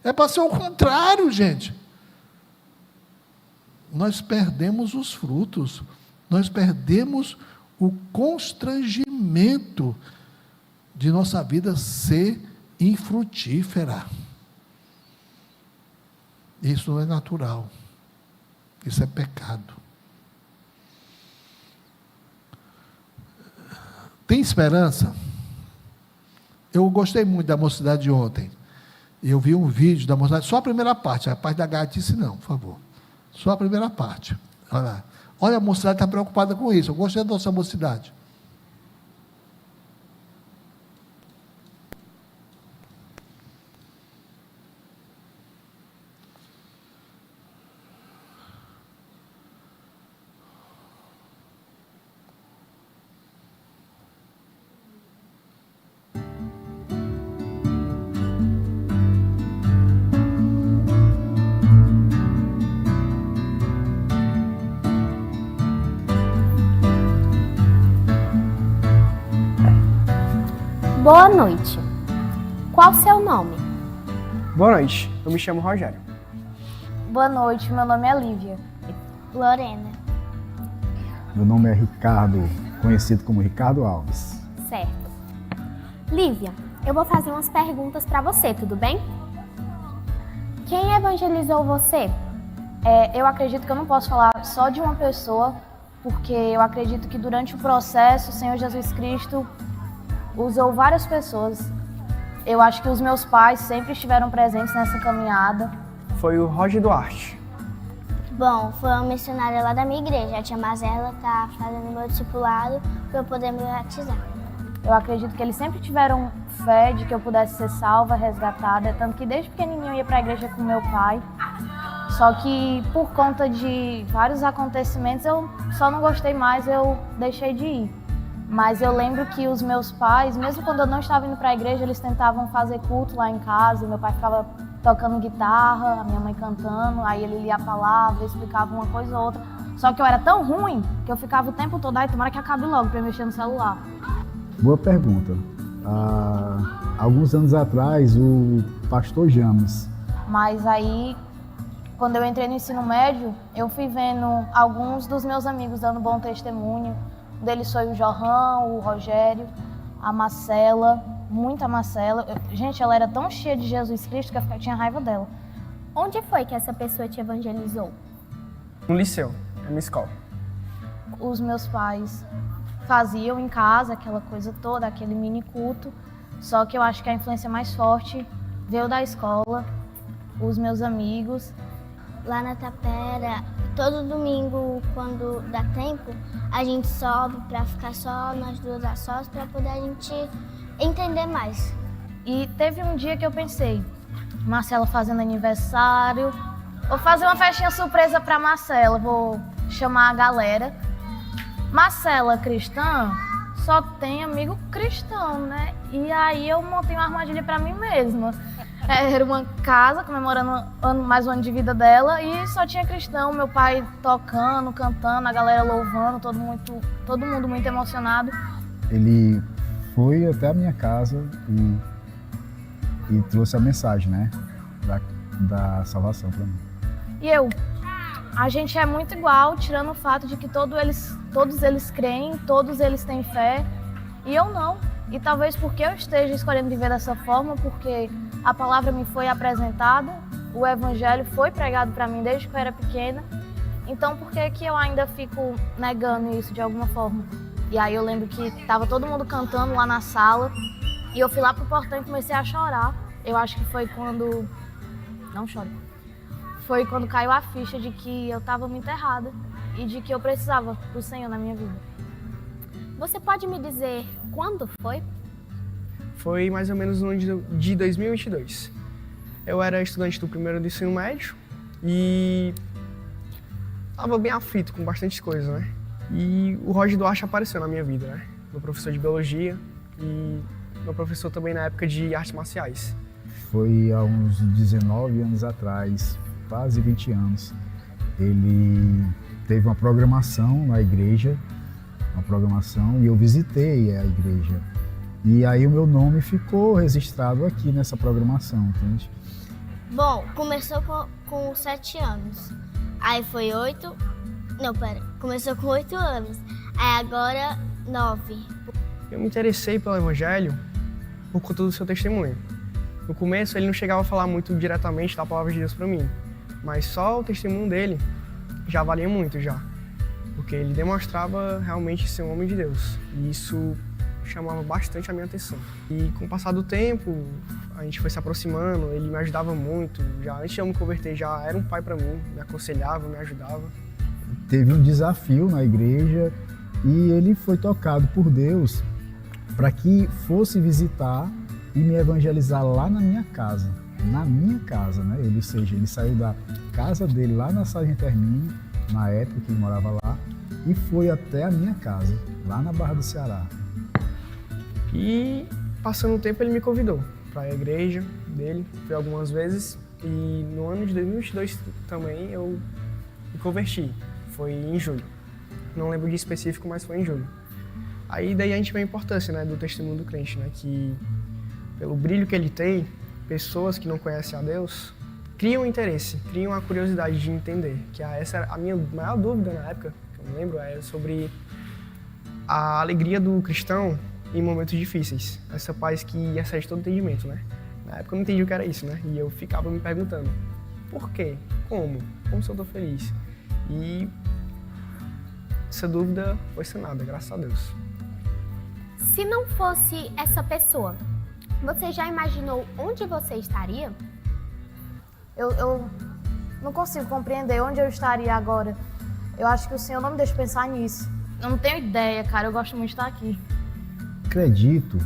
É para ser o contrário, gente. Nós perdemos os frutos, nós perdemos o constrangimento de nossa vida ser infrutífera. Isso não é natural, isso é pecado. Tem esperança? Eu gostei muito da mocidade de ontem. Eu vi um vídeo da mocidade, só a primeira parte da gatice não, por favor. Só a primeira parte. Olha, a mocidade está preocupada com isso. Eu gostei da nossa mocidade. Boa noite. Qual o seu nome? Boa noite, eu me chamo Rogério. Boa noite, meu nome é Lívia. Lorena. Meu nome é Ricardo, conhecido como Ricardo Alves. Certo. Lívia, eu vou fazer umas perguntas para você, tudo bem? Quem evangelizou você? Eu acredito que eu não posso falar só de uma pessoa, porque eu acredito que durante o processo, o Senhor Jesus Cristo usou várias pessoas. Eu acho que os meus pais sempre estiveram presentes nessa caminhada. Foi o Roger Duarte. Bom, foi uma missionária lá da minha igreja. A tia Mazela está fazendo meu discipulado para eu poder me batizar. Eu acredito que eles sempre tiveram fé de que eu pudesse ser salva, resgatada, tanto que desde pequenininho eu ia para a igreja com meu pai. Só que por conta de vários acontecimentos eu só não gostei mais, eu deixei de ir. Mas eu lembro que os meus pais, mesmo quando eu não estava indo para a igreja, eles tentavam fazer culto lá em casa. Meu pai ficava tocando guitarra, a minha mãe cantando, aí ele lia a palavra, explicava uma coisa ou outra. Só que eu era tão ruim que eu ficava o tempo todo, tomara que acabe logo para eu mexer no celular. Boa pergunta. Alguns anos atrás, o pastor James. Mas aí, quando eu entrei no ensino médio, eu fui vendo alguns dos meus amigos dando bom testemunho. Um deles foi o Johan, o Rogério, a Marcela, muita Marcela. Gente, ela era tão cheia de Jesus Cristo que eu tinha raiva dela. Onde foi que essa pessoa te evangelizou? No liceu, na minha escola. Os meus pais faziam em casa aquela coisa toda, aquele mini culto. Só que eu acho que a influência mais forte veio da escola, os meus amigos. Lá na Tapera, todo domingo, quando dá tempo, a gente sobe para ficar só nós duas a sós, para poder a gente entender mais. E teve um dia que eu pensei, Marcela fazendo aniversário, vou fazer uma festinha surpresa para Marcela, vou chamar a galera. Marcela cristã só tem amigo cristão, né? E aí eu montei uma armadilha para mim mesma. Era uma casa comemorando mais um ano de vida dela e só tinha cristão, meu pai tocando, cantando, a galera louvando, todo mundo muito emocionado. Ele foi até a minha casa e trouxe a mensagem, né, da salvação para mim. E eu, A gente é muito igual, tirando o fato de que todos eles creem, todos eles têm fé, e eu não. E talvez porque eu esteja escolhendo viver dessa forma, porque a palavra me foi apresentada, o evangelho foi pregado para mim desde que eu era pequena. Então por que que eu ainda fico negando isso de alguma forma? E aí eu lembro que estava todo mundo cantando lá na sala, e eu fui lá pro portão e comecei a chorar. Eu acho que foi quando... Não chore. Foi quando caiu a ficha de que eu estava muito errada e de que eu precisava do Senhor na minha vida. Você pode me dizer quando foi? Foi mais ou menos no ano de 2022. Eu era estudante do primeiro do ensino médio e estava bem aflito com bastante coisas, né? E o Roger Duarte apareceu na minha vida, né? Meu professor de biologia e meu professor também na época de artes marciais. Foi há uns 19 anos atrás, quase 20 anos. Ele teve uma programação na igreja, e eu visitei a igreja. E aí o meu nome ficou registrado aqui nessa programação, entende? Bom, começou com 7 anos. Aí foi 8... Não, pera. Começou com 8 anos. Aí agora 9. Eu me interessei pelo evangelho por conta do seu testemunho. No começo ele não chegava a falar muito diretamente da palavra de Deus para mim, mas só o testemunho dele já valia muito já, porque ele demonstrava realmente ser um homem de Deus, e isso chamava bastante a minha atenção. E com o passar do tempo, a gente foi se aproximando, ele me ajudava muito, já antes de eu me converter já era um pai para mim, me aconselhava, me ajudava. Teve um desafio na igreja e ele foi tocado por Deus para que fosse visitar e me evangelizar lá na minha casa, né? Ou seja, ele saiu da casa dele lá na Sargento Hermínio, na época que ele morava lá, e foi até a minha casa, lá na Barra do Ceará. E passando o tempo ele me convidou para a igreja dele, fui algumas vezes, e no ano de 2022 também eu me converti, foi em julho. Não lembro de específico, mas foi em julho. Aí daí a gente vê a importância, né, do testemunho do crente, né, que pelo brilho que ele tem, pessoas que não conhecem a Deus criam interesse, criam a curiosidade de entender, que essa era a minha maior dúvida na época, que eu me lembro, é sobre a alegria do cristão em momentos difíceis, essa paz que excede todo entendimento, né? Na época eu não entendi o que era isso, né? E eu ficava me perguntando, por quê? Como? Como se eu tô feliz? E essa dúvida foi sanada, graças a Deus. Se não fosse essa pessoa, você já imaginou onde você estaria? Eu não consigo compreender onde eu estaria agora. Eu acho que o Senhor não me deixa pensar nisso. Eu não tenho ideia, cara. Eu gosto muito de estar aqui. Acredito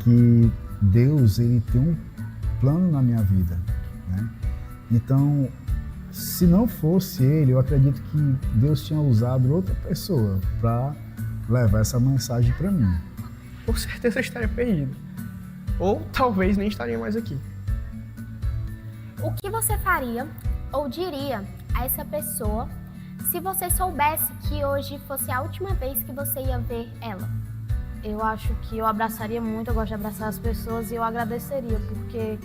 que Deus ele tem um plano na minha vida, né? Então, se não fosse Ele, eu acredito que Deus tinha usado outra pessoa para levar essa mensagem para mim. Com certeza eu estaria perdido. Ou talvez nem estaria mais aqui. O que você faria ou diria a essa pessoa se você soubesse que hoje fosse a última vez que você ia ver ela? Eu acho que eu abraçaria muito, eu gosto de abraçar as pessoas e eu agradeceria, porque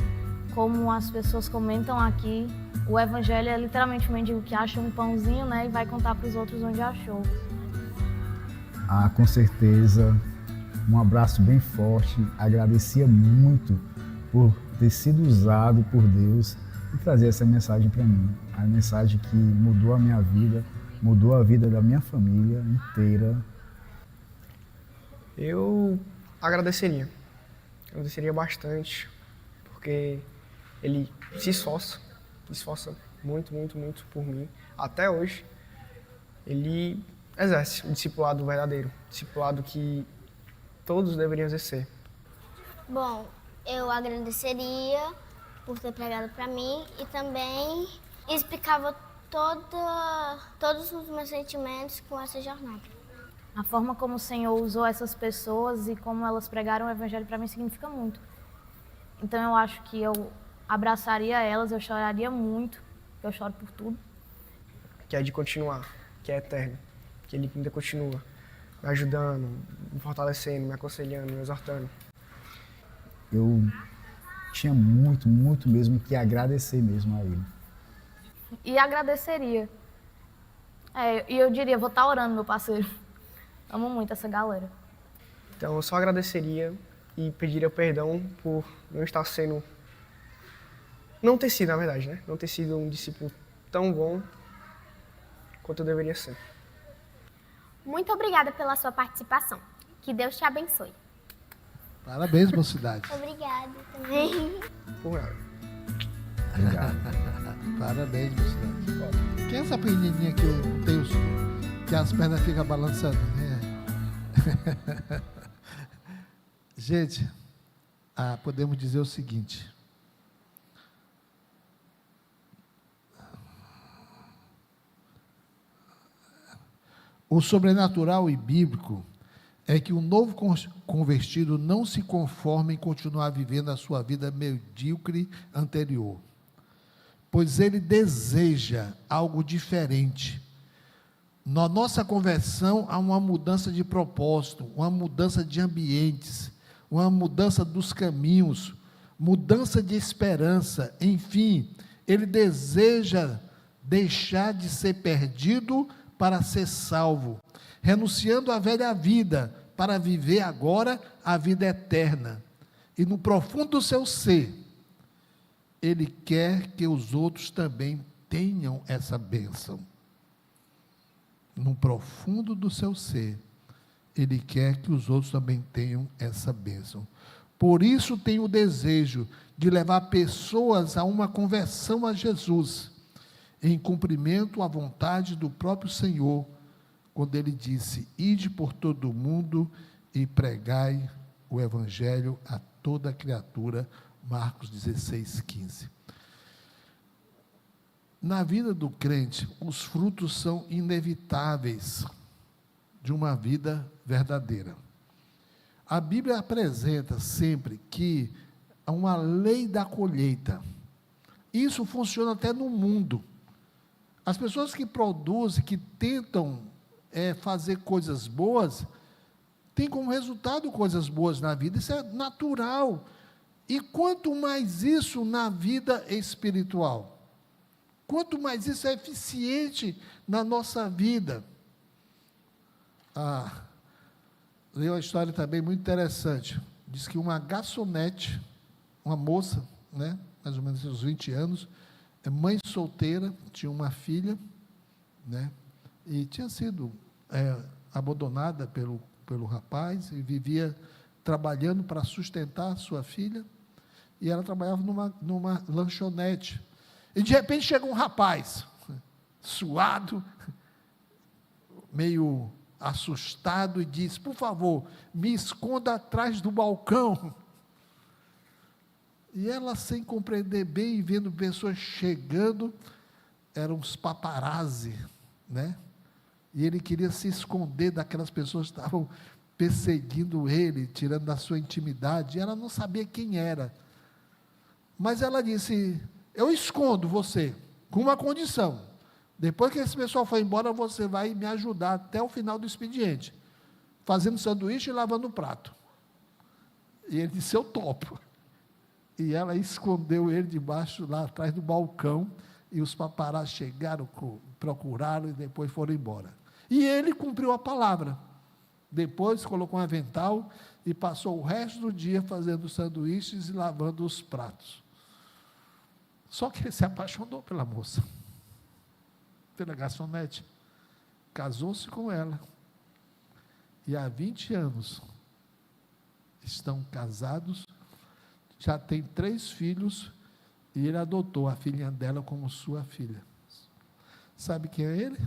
como as pessoas comentam aqui, o evangelho é literalmente um mendigo que acha um pãozinho, né, e vai contar para os outros onde achou. Ah, com certeza, um abraço bem forte, agradecia muito por ter sido usado por Deus e trazer essa mensagem para mim. A mensagem que mudou a minha vida, mudou a vida da minha família inteira. Eu agradeceria bastante, porque ele se esforça muito, muito, muito por mim. Até hoje, ele exerce o discipulado verdadeiro, discipulado que todos deveriam exercer. Bom, eu agradeceria por ter pregado para mim e também explicava todos os meus sentimentos com essa jornada. A forma como o Senhor usou essas pessoas e como elas pregaram o evangelho para mim significa muito. Então eu acho que eu abraçaria elas, eu choraria muito, eu choro por tudo. Que é de continuar, que é eterno, que ele ainda continua me ajudando, me fortalecendo, me aconselhando, me exortando. Eu tinha muito, muito mesmo que agradecer mesmo a ele. E agradeceria, E eu diria, vou estar orando, meu parceiro. Amo muito essa galera. Então, eu só agradeceria e pediria perdão por não estar sendo... Não ter sido, na verdade, né? Não ter sido um discípulo tão bom quanto eu deveria ser. Muito obrigada pela sua participação. Que Deus te abençoe. Parabéns, mocidade. Obrigada também. Por nada. Parabéns, mocidade. Quem é essa pequenininha que eu não tenho, que as pernas ficam balançando? Gente, podemos dizer o seguinte. O sobrenatural e bíblico é que o novo convertido não se conforma em continuar vivendo a sua vida medíocre anterior, pois ele deseja algo diferente. Na nossa conversão há uma mudança de propósito, uma mudança de ambientes, uma mudança dos caminhos, mudança de esperança, enfim, ele deseja deixar de ser perdido para ser salvo, renunciando à velha vida para viver agora a vida eterna. E no profundo do seu ser, ele quer que os outros também tenham essa bênção. No profundo do seu ser, ele quer que os outros também tenham essa bênção. Por isso tem o desejo de levar pessoas a uma conversão a Jesus, em cumprimento à vontade do próprio Senhor, quando ele disse: ide por todo o mundo e pregai o evangelho a toda criatura, Marcos 16:15. Na vida do crente, os frutos são inevitáveis de uma vida verdadeira. A Bíblia apresenta sempre que há uma lei da colheita. Isso funciona até no mundo. As pessoas que produzem, que tentam fazer coisas boas, têm como resultado coisas boas na vida. Isso é natural. E quanto mais isso na vida espiritual, quanto mais isso é eficiente na nossa vida. Leu uma história também muito interessante. Diz que uma garçonete, uma moça, né, mais ou menos uns 20 anos, mãe solteira, tinha uma filha, né, e tinha sido abandonada pelo rapaz e vivia trabalhando para sustentar a sua filha, e ela trabalhava numa lanchonete. E de repente chega um rapaz, suado, meio assustado, e diz: por favor, me esconda atrás do balcão. E ela, sem compreender bem, e vendo pessoas chegando, eram os paparazzi, né? E ele queria se esconder daquelas pessoas que estavam perseguindo ele, tirando da sua intimidade, e ela não sabia quem era. Mas ela disse: eu escondo você, com uma condição: depois que esse pessoal for embora, você vai me ajudar até o final do expediente, fazendo sanduíche e lavando o prato. E ele disse: eu topo. E ela escondeu ele debaixo, lá atrás do balcão, e os paparazzi chegaram, procuraram e depois foram embora. E ele cumpriu a palavra. Depois colocou um avental e passou o resto do dia fazendo sanduíches e lavando os pratos. Só que ele se apaixonou pela moça, pela garçonete, casou-se com ela, e há 20 anos estão casados, já tem 3 filhos, e ele adotou a filhinha dela como sua filha. Sabe quem é ele?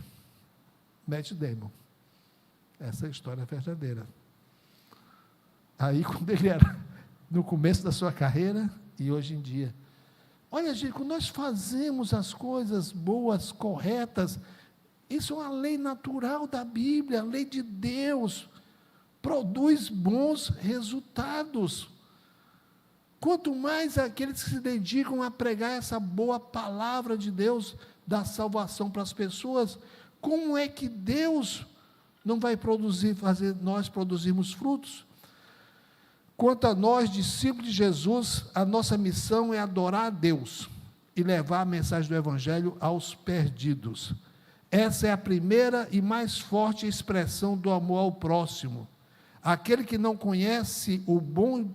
Matt Damon. Essa é a história verdadeira. Aí, quando ele era no começo da sua carreira, e hoje em dia, olha, gente, quando nós fazemos as coisas boas, corretas, isso é uma lei natural da Bíblia, a lei de Deus, produz bons resultados. Quanto mais aqueles que se dedicam a pregar essa boa palavra de Deus, da salvação para as pessoas, como é que Deus não vai fazer nós produzirmos frutos? Quanto a nós, discípulos de Jesus, a nossa missão é adorar a Deus e levar a mensagem do Evangelho aos perdidos. Essa é a primeira e mais forte expressão do amor ao próximo. Aquele que não conhece o bom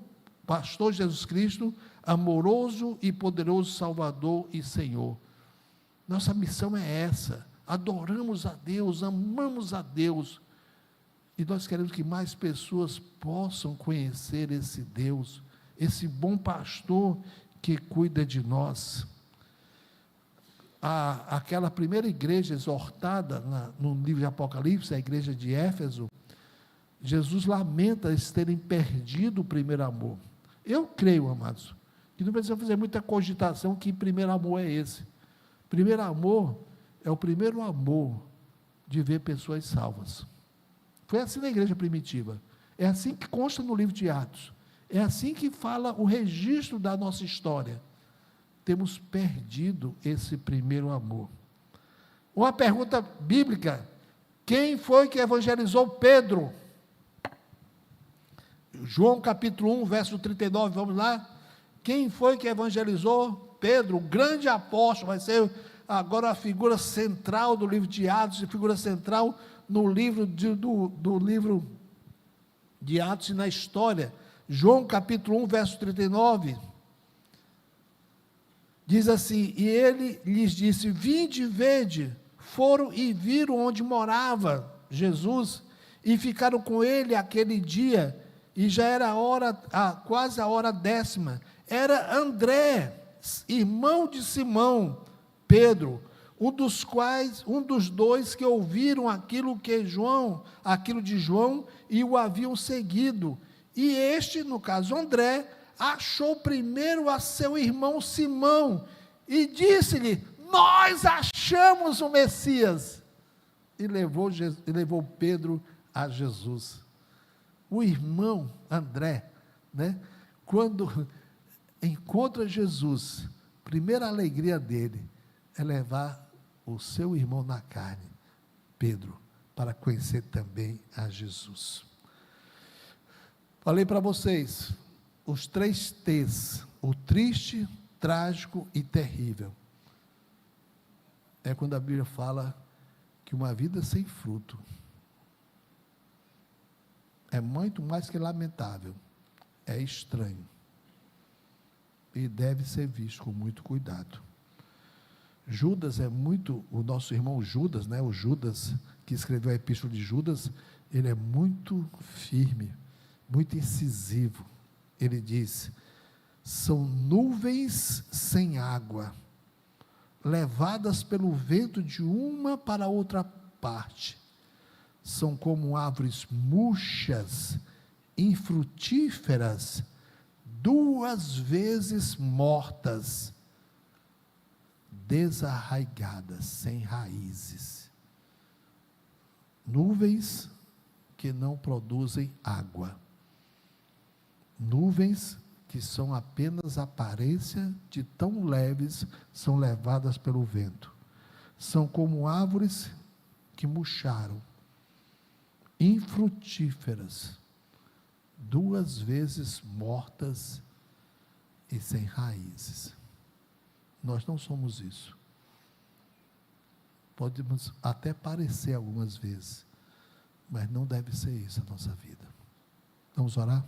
pastor Jesus Cristo, amoroso e poderoso Salvador e Senhor. Nossa missão é essa. Adoramos a Deus, amamos a Deus. E nós queremos que mais pessoas possam conhecer esse Deus, esse bom pastor que cuida de nós. Aquela primeira igreja exortada no livro de Apocalipse, a igreja de Éfeso, Jesus lamenta eles terem perdido o primeiro amor. Eu creio, amados, que não precisa fazer muita cogitação que primeiro amor é esse. Primeiro amor é o primeiro amor de ver pessoas salvas. Foi assim na igreja primitiva. É assim que consta no livro de Atos. É assim que fala o registro da nossa história. Temos perdido esse primeiro amor. Uma pergunta bíblica: quem foi que evangelizou Pedro? João capítulo 1, verso 39, vamos lá. Quem foi que evangelizou Pedro? O grande apóstolo, vai ser agora a figura central do livro de Atos, a figura central no livro do livro de Atos e na história. João capítulo 1, verso 39, diz assim: e ele lhes disse: vinde e vede. Foram e viram onde morava Jesus, e ficaram com ele aquele dia, e já era quase a hora 10ª. Era André, irmão de Simão, Pedro, um dos dois que ouviram aquilo de João e o haviam seguido. E este, no caso André, achou primeiro a seu irmão Simão e disse-lhe: nós achamos o Messias. E levou Pedro a Jesus. O irmão André, quando encontra Jesus, a primeira alegria dele é levar o seu irmão na carne, Pedro, para conhecer também a Jesus. Falei para vocês, os 3 T's, o triste, trágico e terrível. É quando a Bíblia fala que uma vida sem fruto é muito mais que lamentável, é estranho e deve ser visto com muito cuidado. Judas o nosso irmão Judas, o Judas que escreveu a epístola de Judas, ele é muito firme, muito incisivo. Ele diz: são nuvens sem água, levadas pelo vento de uma para outra parte. São como árvores murchas, infrutíferas, 2 vezes mortas, desarraigadas, sem raízes. Nuvens que não produzem água. Nuvens que são apenas aparência de tão leves, são levadas pelo vento. São como árvores que murcharam, infrutíferas, 2 vezes mortas e sem raízes. Nós não somos isso. Podemos até parecer algumas vezes, mas não deve ser isso a nossa vida. Vamos orar?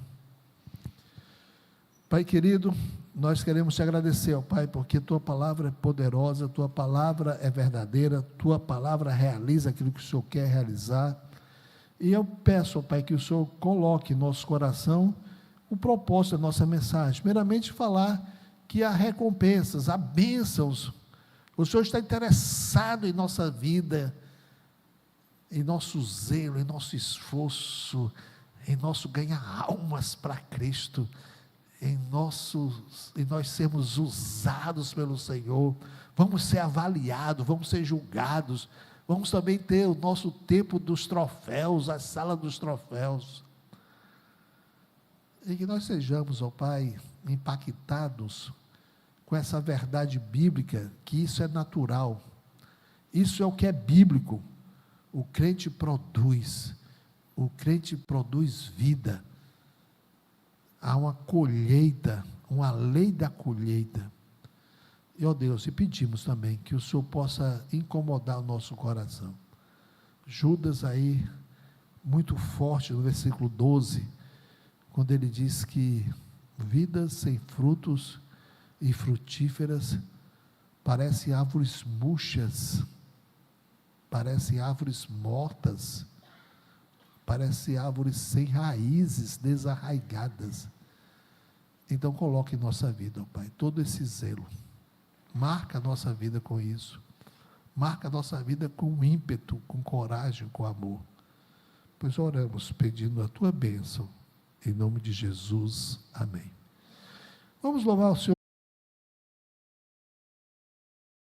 Pai querido, nós queremos te agradecer, ó Pai, porque Tua palavra é poderosa, Tua palavra é verdadeira, Tua palavra realiza aquilo que o Senhor quer realizar. E eu peço, ó Pai, que o Senhor coloque em nosso coração o propósito da nossa mensagem. Primeiramente, falar que há recompensas, há bênçãos. O Senhor está interessado em nossa vida, em nosso zelo, em nosso esforço, em nosso ganhar almas para Cristo, em nós sermos usados pelo Senhor. Vamos ser avaliados, vamos ser julgados, vamos também ter o nosso tempo dos troféus, a sala dos troféus. E que nós sejamos, ó Pai, impactados com essa verdade bíblica, que isso é natural, isso é o que é bíblico. O crente produz vida. Há uma colheita, uma lei da colheita. E, ó Deus, e pedimos também que o Senhor possa incomodar o nosso coração. Judas aí, muito forte no versículo 12, quando ele diz que vidas sem frutos e frutíferas parecem árvores murchas, parecem árvores mortas, parecem árvores sem raízes, desarraigadas. Então coloque em nossa vida, ó Pai, todo esse zelo. Marca a nossa vida com isso. Marca a nossa vida com ímpeto, com coragem, com amor. Pois oramos pedindo a tua bênção. Em nome de Jesus. Amém. Vamos louvar o Senhor.